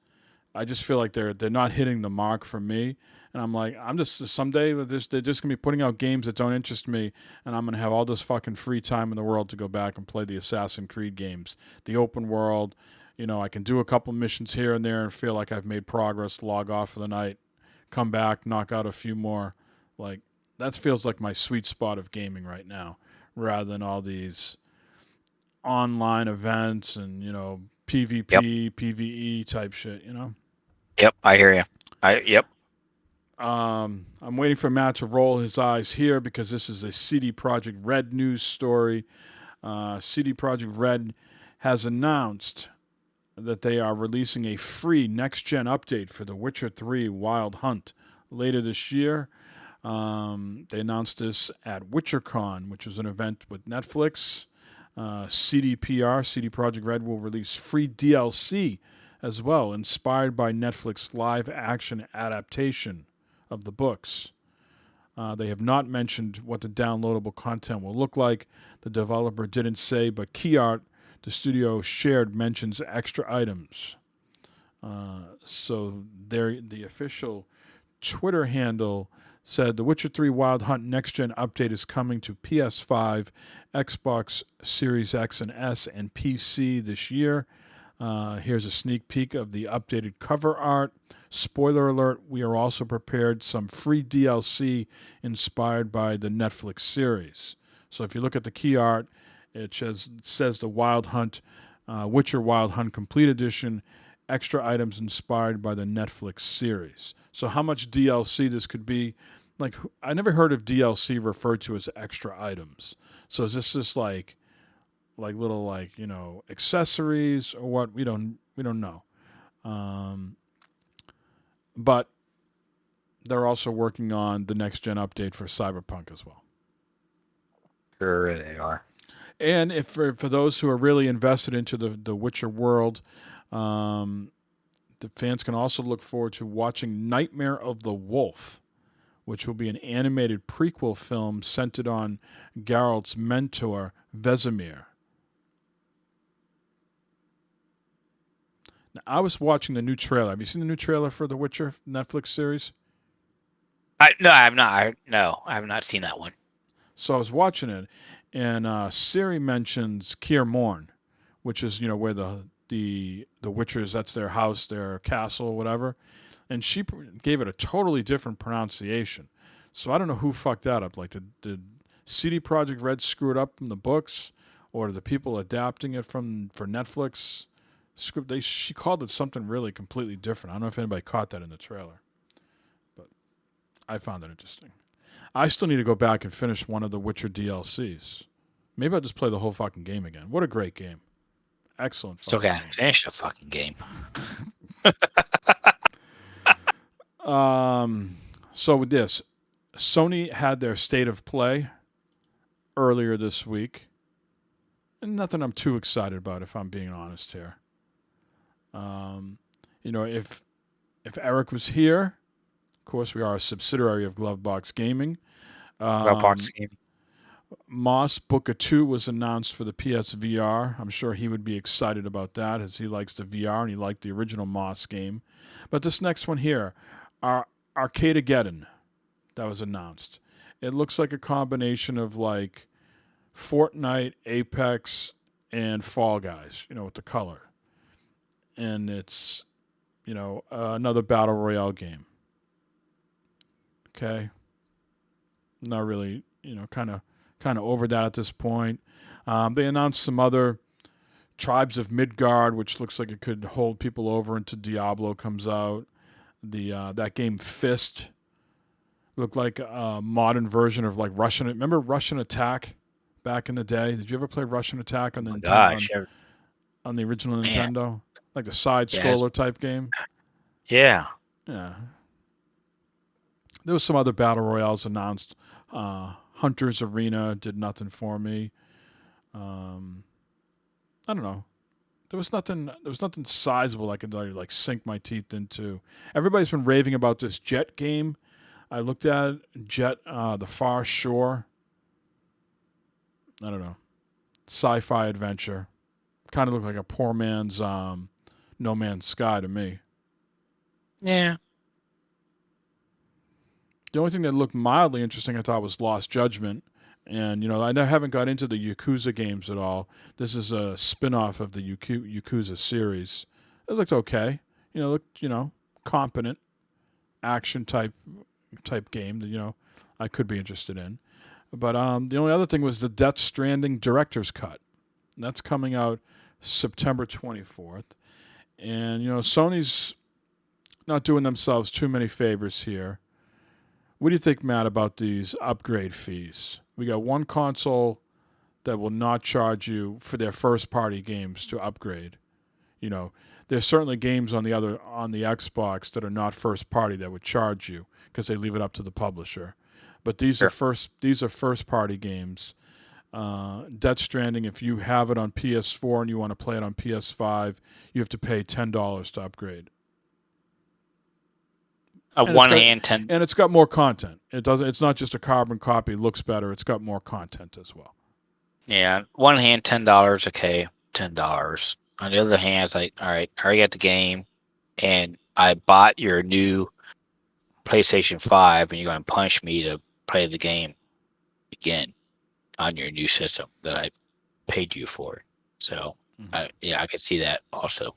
I just feel like they're not hitting the mark for me. And I'm like, someday they're just going to be putting out games that don't interest me, and I'm going to have all this fucking free time in the world to go back and play the Assassin's Creed games, the open world. I can do a couple missions here and there and feel like I've made progress, log off for the night, come back, knock out a few more. Like, that feels like my sweet spot of gaming right now, rather than all these online events and, PvP, PvE type shit, Yep, I hear you. Yep. I'm waiting for Matt to roll his eyes here because this is a CD Projekt Red news story. CD Projekt Red has announced that they are releasing a free next-gen update for The Witcher 3 Wild Hunt later this year. They announced this at WitcherCon, which was an event with Netflix. CDPR, CD Projekt Red, will release free DLC as well, inspired by Netflix live-action adaptation of the books. They have not mentioned what the downloadable content will look like. The developer didn't say, but Key Art, the studio shared, mentions extra items. So the official Twitter handle said The Witcher 3 Wild Hunt Next Gen update is coming to PS5, Xbox Series X and S, and PC this year. Here's a sneak peek of the updated cover art. Spoiler alert, we are also prepared some free DLC inspired by the Netflix series. So if you look at the key art, it says the Wild Hunt, Witcher Wild Hunt Complete Edition, extra items inspired by the Netflix series. So how much DLC this could be? Like, I never heard of DLC referred to as extra items. So is this just like little accessories or what? We don't know. But they're also working on the next gen update for Cyberpunk as well. Sure they are. And if for those who are really invested into the Witcher world, the fans can also look forward to watching Nightmare of the Wolf, which will be an animated prequel film centered on Geralt's mentor, Vesemir. Now, I was watching the new trailer. Have you seen the new trailer for the Witcher Netflix series? No, I have not. I have not seen that one. So I was watching it, and Siri mentions Keir Morn, which is where the Witchers, that's their house, their castle, whatever, and she gave it a totally different pronunciation. So I don't know who fucked that up. Like, did CD Projekt Red screw it up in the books, or the people adapting it for Netflix script? She called it something really completely different. I don't know if anybody caught that in the trailer, but I found it interesting. I still need to go back and finish one of the Witcher DLCs. Maybe I'll just play the whole fucking game again. What a great game. Excellent. Still got to finish the fucking game. So with this, Sony had their state of play earlier this week. nothing I'm too excited about, if I'm being honest here. If Eric was here, of course, we are a subsidiary of Glovebox Gaming. Box game. Moss Booker 2 was announced for the PSVR. I'm sure he would be excited about that, as he likes the VR and he liked the original Moss game. But this next one here, Arcadegeddon, that was announced. It looks like a combination of like Fortnite, Apex, and Fall Guys, with the color. And it's, another Battle Royale game. Okay? Not really, kind of over that at this point. They announced some other Tribes of Midgard, which looks like it could hold people over until Diablo comes out. That game Fist looked like a modern version of like Russian. Remember Russian Attack back in the day? Did you ever play Russian Attack on the Nintendo? On the original Nintendo, like the side scroller type game. Yeah. Yeah. There was some other battle royales announced. Hunter's Arena did nothing for me. I don't know. There was nothing sizable I could like sink my teeth into. Everybody's been raving about this Jet game. I looked at Jet, The Far Shore. I don't know. Sci-fi adventure. Kind of looked like a poor man's No Man's Sky to me. Yeah. The only thing that looked mildly interesting I thought was Lost Judgment. And, I haven't got into the Yakuza games at all. This is a spin-off of the Yakuza series. It looked okay. Competent action type game that, I could be interested in. But the only other thing was the Death Stranding Director's Cut. And that's coming out September 24th. And, Sony's not doing themselves too many favors here. What do you think, Matt, about these upgrade fees? We got one console that will not charge you for their first-party games to upgrade. There's certainly games on the Xbox that are not first-party that would charge you because they leave it up to the publisher. But these are first-party games. Death Stranding, if you have it on PS4 and you want to play it on PS5, you have to pay $10 to upgrade. $10. And it's got more content. It's not just a carbon copy. It looks better. It's got more content as well. Yeah, one hand, $10. Okay, $10. On the other hand, it's like, all right, I already got the game, and I bought your new PlayStation 5, and you're going to punish me to play the game again on your new system that I paid you for. So, I could see that also.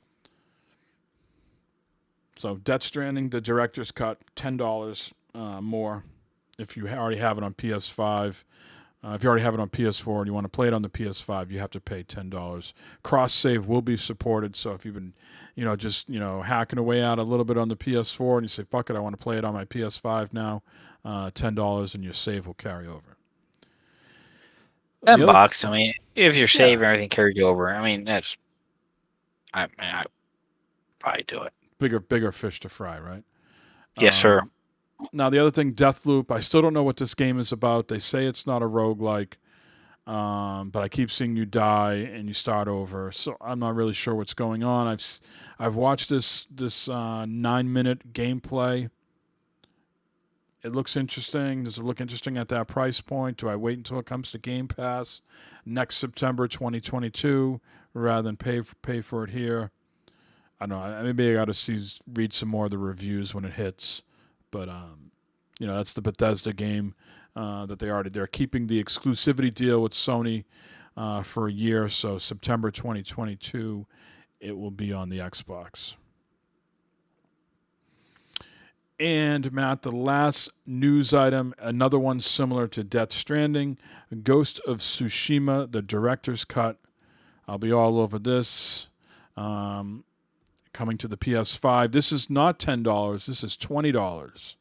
So Death Stranding, the director's cut, $10 more if you already have it on PS5. If you already have it on PS4 and you want to play it on the PS5, you have to pay $10. Cross save will be supported. So if you've been, hacking away out a little bit on the PS4 and you say, "Fuck it, I want to play it on my PS5 now," $10 and your save will carry over. $10. I mean, if your save and everything carries over, I mean that's, I probably do it. Bigger fish to fry, right? Yes, sir. Now, the other thing, Deathloop, I still don't know what this game is about. They say it's not a roguelike, but I keep seeing you die and you start over, so I'm not really sure what's going on. I've watched this 9-minute gameplay. It looks interesting. Does it look interesting at that price point? Do I wait until it comes to Game Pass next September 2022 rather than pay for it here? I don't know. Maybe I got to read some more of the reviews when it hits. But that's the Bethesda game that they're keeping the exclusivity deal with Sony for a year. So September 2022, it will be on the Xbox. And Matt, the last news item, another one similar to Death Stranding, Ghost of Tsushima, the director's cut. I'll be all over this. Coming to the PS5. This is not $10. This is $20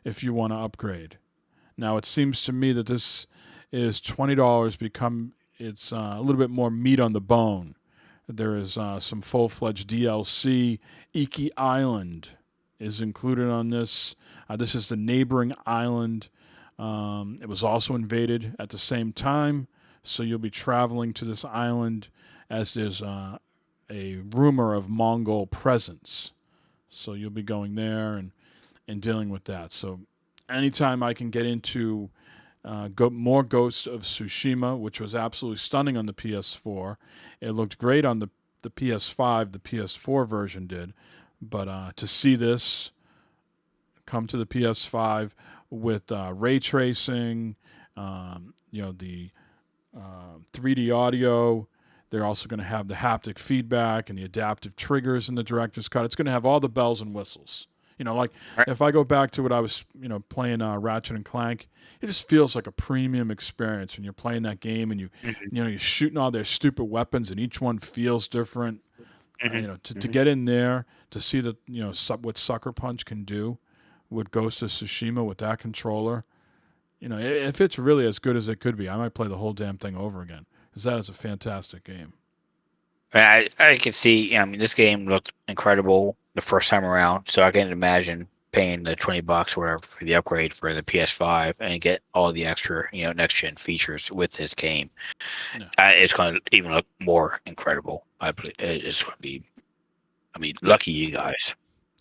if you want to upgrade. Now, it seems to me that this is $20 it's a little bit more meat on the bone. There is some full-fledged DLC. Iki Island is included on this. This is the neighboring island. It was also invaded at the same time. So you'll be traveling to this island as there's a rumor of Mongol presence. So you'll be going there and dealing with that. So anytime I can get into more Ghost of Tsushima, which was absolutely stunning on the PS4. It looked great on the PS5, the PS4 version did. But to see this come to the PS5 with ray tracing, the 3D audio, they're also going to have the haptic feedback and the adaptive triggers in the director's cut. It's going to have all the bells and whistles. If I go back to what I was, playing Ratchet and Clank, it just feels like a premium experience when you're playing that game and you're shooting all their stupid weapons and each one feels different. To get in there to see what Sucker Punch can do with Ghost of Tsushima with that controller, if it's really as good as it could be, I might play the whole damn thing over again because that is a fantastic game. I can see. This game looked incredible the first time around, so I can imagine paying the $20 or whatever for the upgrade for the PS5 and get all the extra, next gen features with this game. Yeah. It's going to even look more incredible. I believe it's going to be. Lucky you guys.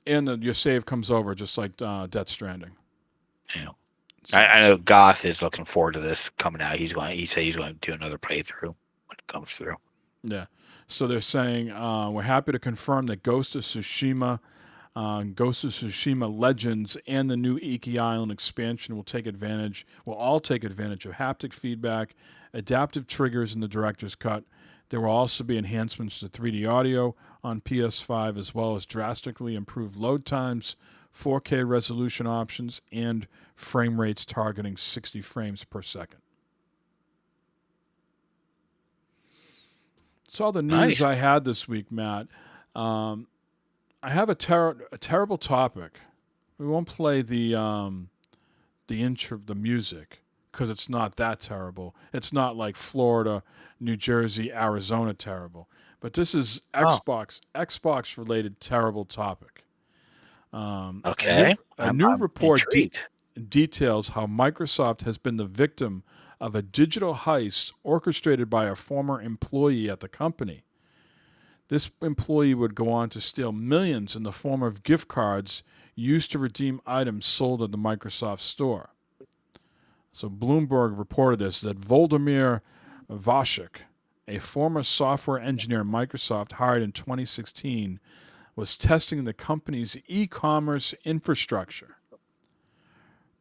And your save comes over just like Death Stranding. So. I know Goth is looking forward to this coming out. He said he's going to do another playthrough when it comes through. Yeah. So they're saying, we're happy to confirm that Ghost of Tsushima Legends and the new Iki Island expansion will all take advantage of haptic feedback, adaptive triggers in the director's cut. There will also be enhancements to 3D audio on PS5 as well as drastically improved load times, 4K resolution options, and frame rates targeting 60 frames per second. That's all the news I had this week, Matt. I have a terrible topic. We won't play the intro, the music, because it's not that terrible. It's not like Florida, New Jersey, Arizona terrible. But this is Xbox related terrible topic. Okay. A new report details how Microsoft has been the victim of a digital heist orchestrated by a former employee at the company. This employee would go on to steal millions in the form of gift cards used to redeem items sold at the Microsoft store. So Bloomberg reported this, that Volodymyr Vashik, a former software engineer Microsoft hired in 2016, was testing the company's e-commerce infrastructure.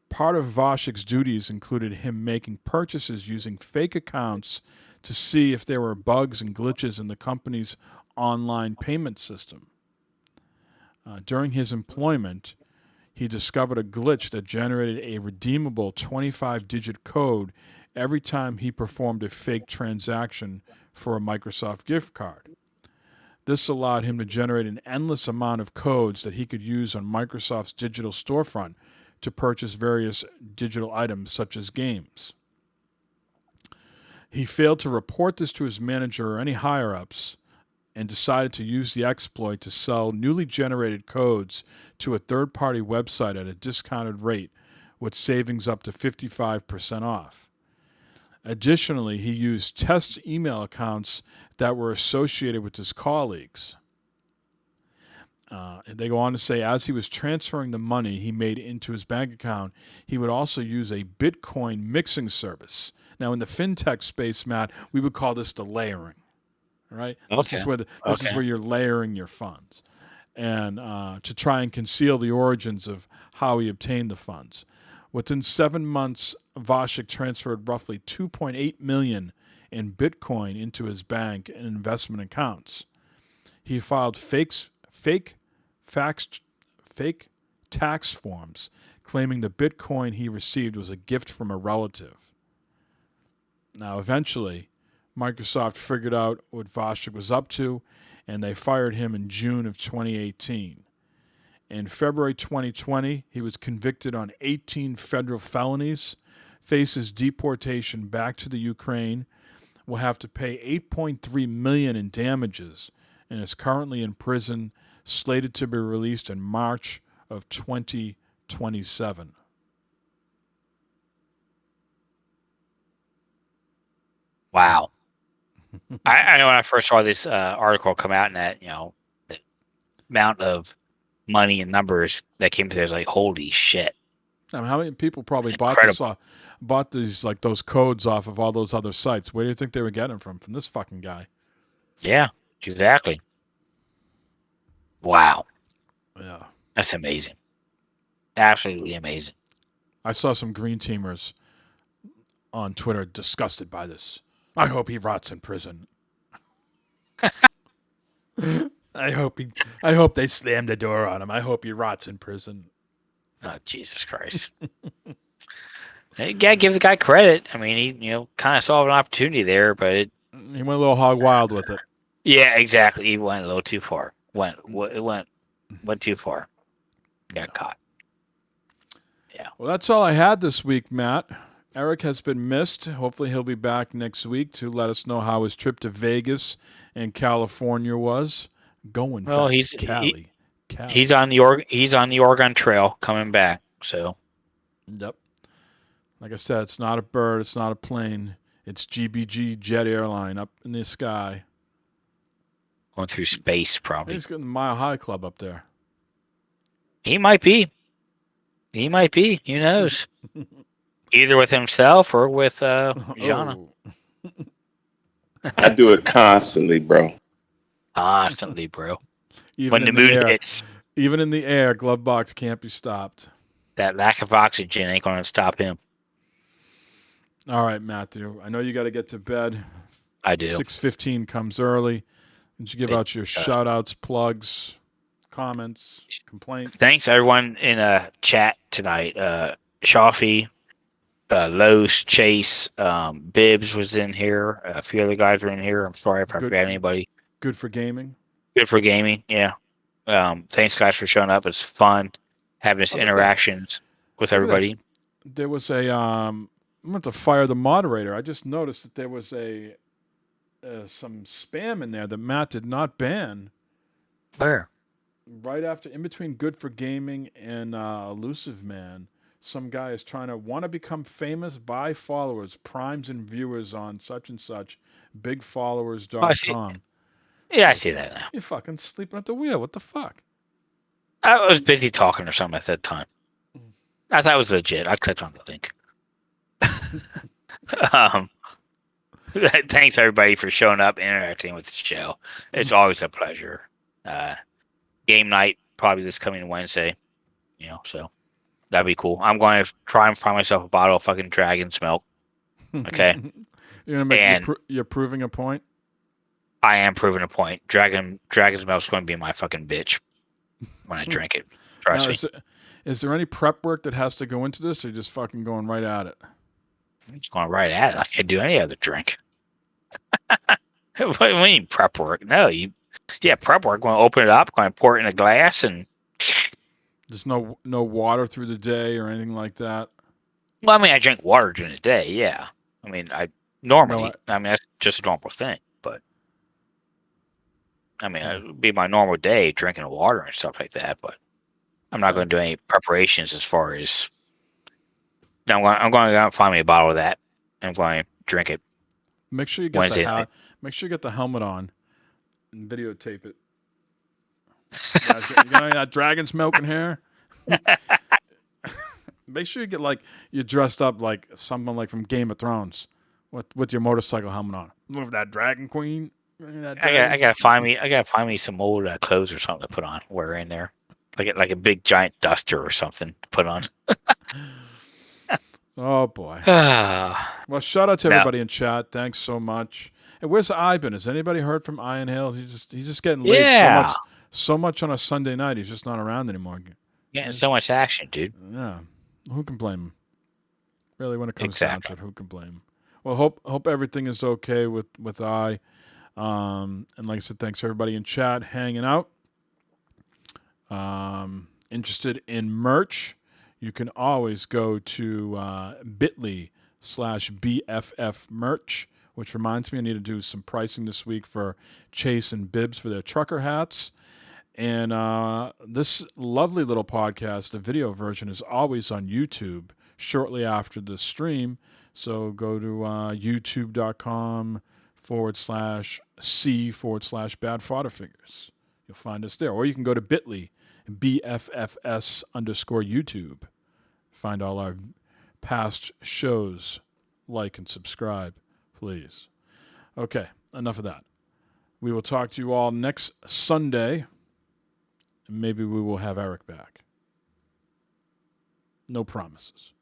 Part of Vashik's duties included him making purchases using fake accounts to see if there were bugs and glitches in the company's online payment system. During his employment, he discovered a glitch that generated a redeemable 25-digit code every time he performed a fake transaction for a Microsoft gift card. This allowed him to generate an endless amount of codes that he could use on Microsoft's digital storefront to purchase various digital items such as games. He failed to report this to his manager or any higher-ups and decided to use the exploit to sell newly generated codes to a third-party website at a discounted rate with savings up to 55% off. Additionally, he used test email accounts that were associated with his colleagues. They go on to say, as he was transferring the money he made into his bank account, he would also use a Bitcoin mixing service. Now, in the fintech space, Matt, we would call this the layering, right? Okay. This is where you're layering your funds, and to try and conceal the origins of how he obtained the funds. Within 7 months, Vashik transferred roughly $2.8 million in Bitcoin into his bank and investment accounts. He filed fake tax forms claiming the Bitcoin he received was a gift from a relative. Now, eventually, Microsoft figured out what Vashik was up to, and they fired him in June of 2018. In February 2020, he was convicted on 18 federal felonies, faces deportation back to the Ukraine, will have to pay $8.3 million in damages, and is currently in prison, slated to be released in March of 2027. Wow. I know when I first saw this article come out and that, the amount of money and numbers that came to there, I was like, holy shit. I mean, how many people probably It's bought these like those codes off of all those other sites? Where do you think they were getting them from? From this fucking guy. Yeah, exactly. Wow. Yeah. That's amazing. Absolutely amazing. I saw some green teamers on Twitter disgusted by this. I hope he rots in prison. I hope they slam the door on him. I hope he rots in prison. Oh, Jesus Christ. You gotta give the guy credit. I mean, he, kind of saw an opportunity there, but He went a little hog wild with it. yeah, exactly. He went a little too far. Went too far. Got caught. Yeah. Well, that's all I had this week, Matt. Eric has been missed. Hopefully he'll be back next week to let us know how his trip to Vegas and California was. Going Well, back he's to Cali. he's on the Oregon Trail coming back. So. Yep. Like I said, it's not a bird. It's not a plane. It's GBG Jet Airline up in the sky. Going through space, probably. He's got the Mile High Club up there. He might be. Who knows? Either with himself or with Jana. Oh. I do it constantly, bro. Constantly, bro. Even When the in mood air. hits, Even in the air, glove box can't be stopped. that lack of oxygen ain't going to stop him. All right, Matthew. I know you got to get to bed. I do. 6:15 comes early. Did you give out your shout-outs, plugs, comments, complaints? Thanks, everyone in chat tonight. Shafi, Los, Chase, Bibbs was in here. A few other guys were in here. I'm sorry if I forgot anybody. Good for gaming. Good for gaming, yeah. Thanks, guys, for showing up. It's fun having this interactions with everybody. There was a I'm going to fire the moderator. I just noticed that there was some spam in there that Matt did not ban. Where? Right after, in between Good for Gaming and Elusive Man, some guy is trying to want to become famous by followers, primes and viewers on such and such, bigfollowers.com. Yeah, I see that now. You're fucking sleeping at the wheel. What the fuck? I was busy talking or something at that time. I thought it was legit. I clicked on the link. Thanks everybody for showing up and interacting with the show. It's always a pleasure. Game night probably this coming Wednesday, so that'd be cool. I'm going to try and find myself a bottle of fucking Dragon's Milk. Okay. You're gonna make you're proving a point. I am proving a point. Dragon's Milk's going to be my fucking bitch when I drink it. Trust me. Is there any prep work that has to go into this, or are you just fucking going right at it? I'm just going right at it. I can't do any other drink. What do you mean prep work? No, prep work. Going to open it up, going to pour it in a glass, and there's no water through the day or anything like that. Well, I mean, I drink water during the day. Yeah, I mean, that's just a normal thing. But I mean, it would be my normal day drinking water and stuff like that. But I'm not going to do any preparations as far as. I'm going to go find me a bottle of that. And I'm going to drink it. Make sure you get make sure you get the helmet on and videotape it. You got that Dragon's Milk in here. Make sure you get you're dressed up like someone like from Game of Thrones with your motorcycle helmet on. Look at that Dragon Queen. I gotta find me some old clothes or something to put on. Wear in there, like a big giant duster or something to put on. Oh boy. Well, shout out to everybody in chat. Thanks so much. Hey, where's Ivan? Has anybody heard from Ian Hale? He's just getting laid so much on a Sunday night. He's just not around anymore. Getting so much action, dude. Yeah. Who can blame him? Really, when it comes down to it, who can blame him? Well, hope everything is okay with I. And like I said, thanks everybody in chat hanging out. Interested in merch? You can always go to bit.ly/BFF merch, which reminds me I need to do some pricing this week for Chase and Bibbs for their trucker hats. And this lovely little podcast, the video version, is always on YouTube, shortly after the stream. So go to youtube.com/C/Bad Fodder Figures. You'll find us there. Or you can go to bit.ly, BFFS_YouTube. Find all our past shows. Like and subscribe, please. Okay, enough of that. We will talk to you all next Sunday. And maybe we will have Eric back. No promises.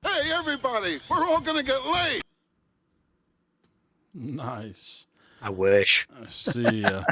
Hey, everybody, we're all gonna get laid. Nice. I wish. See ya.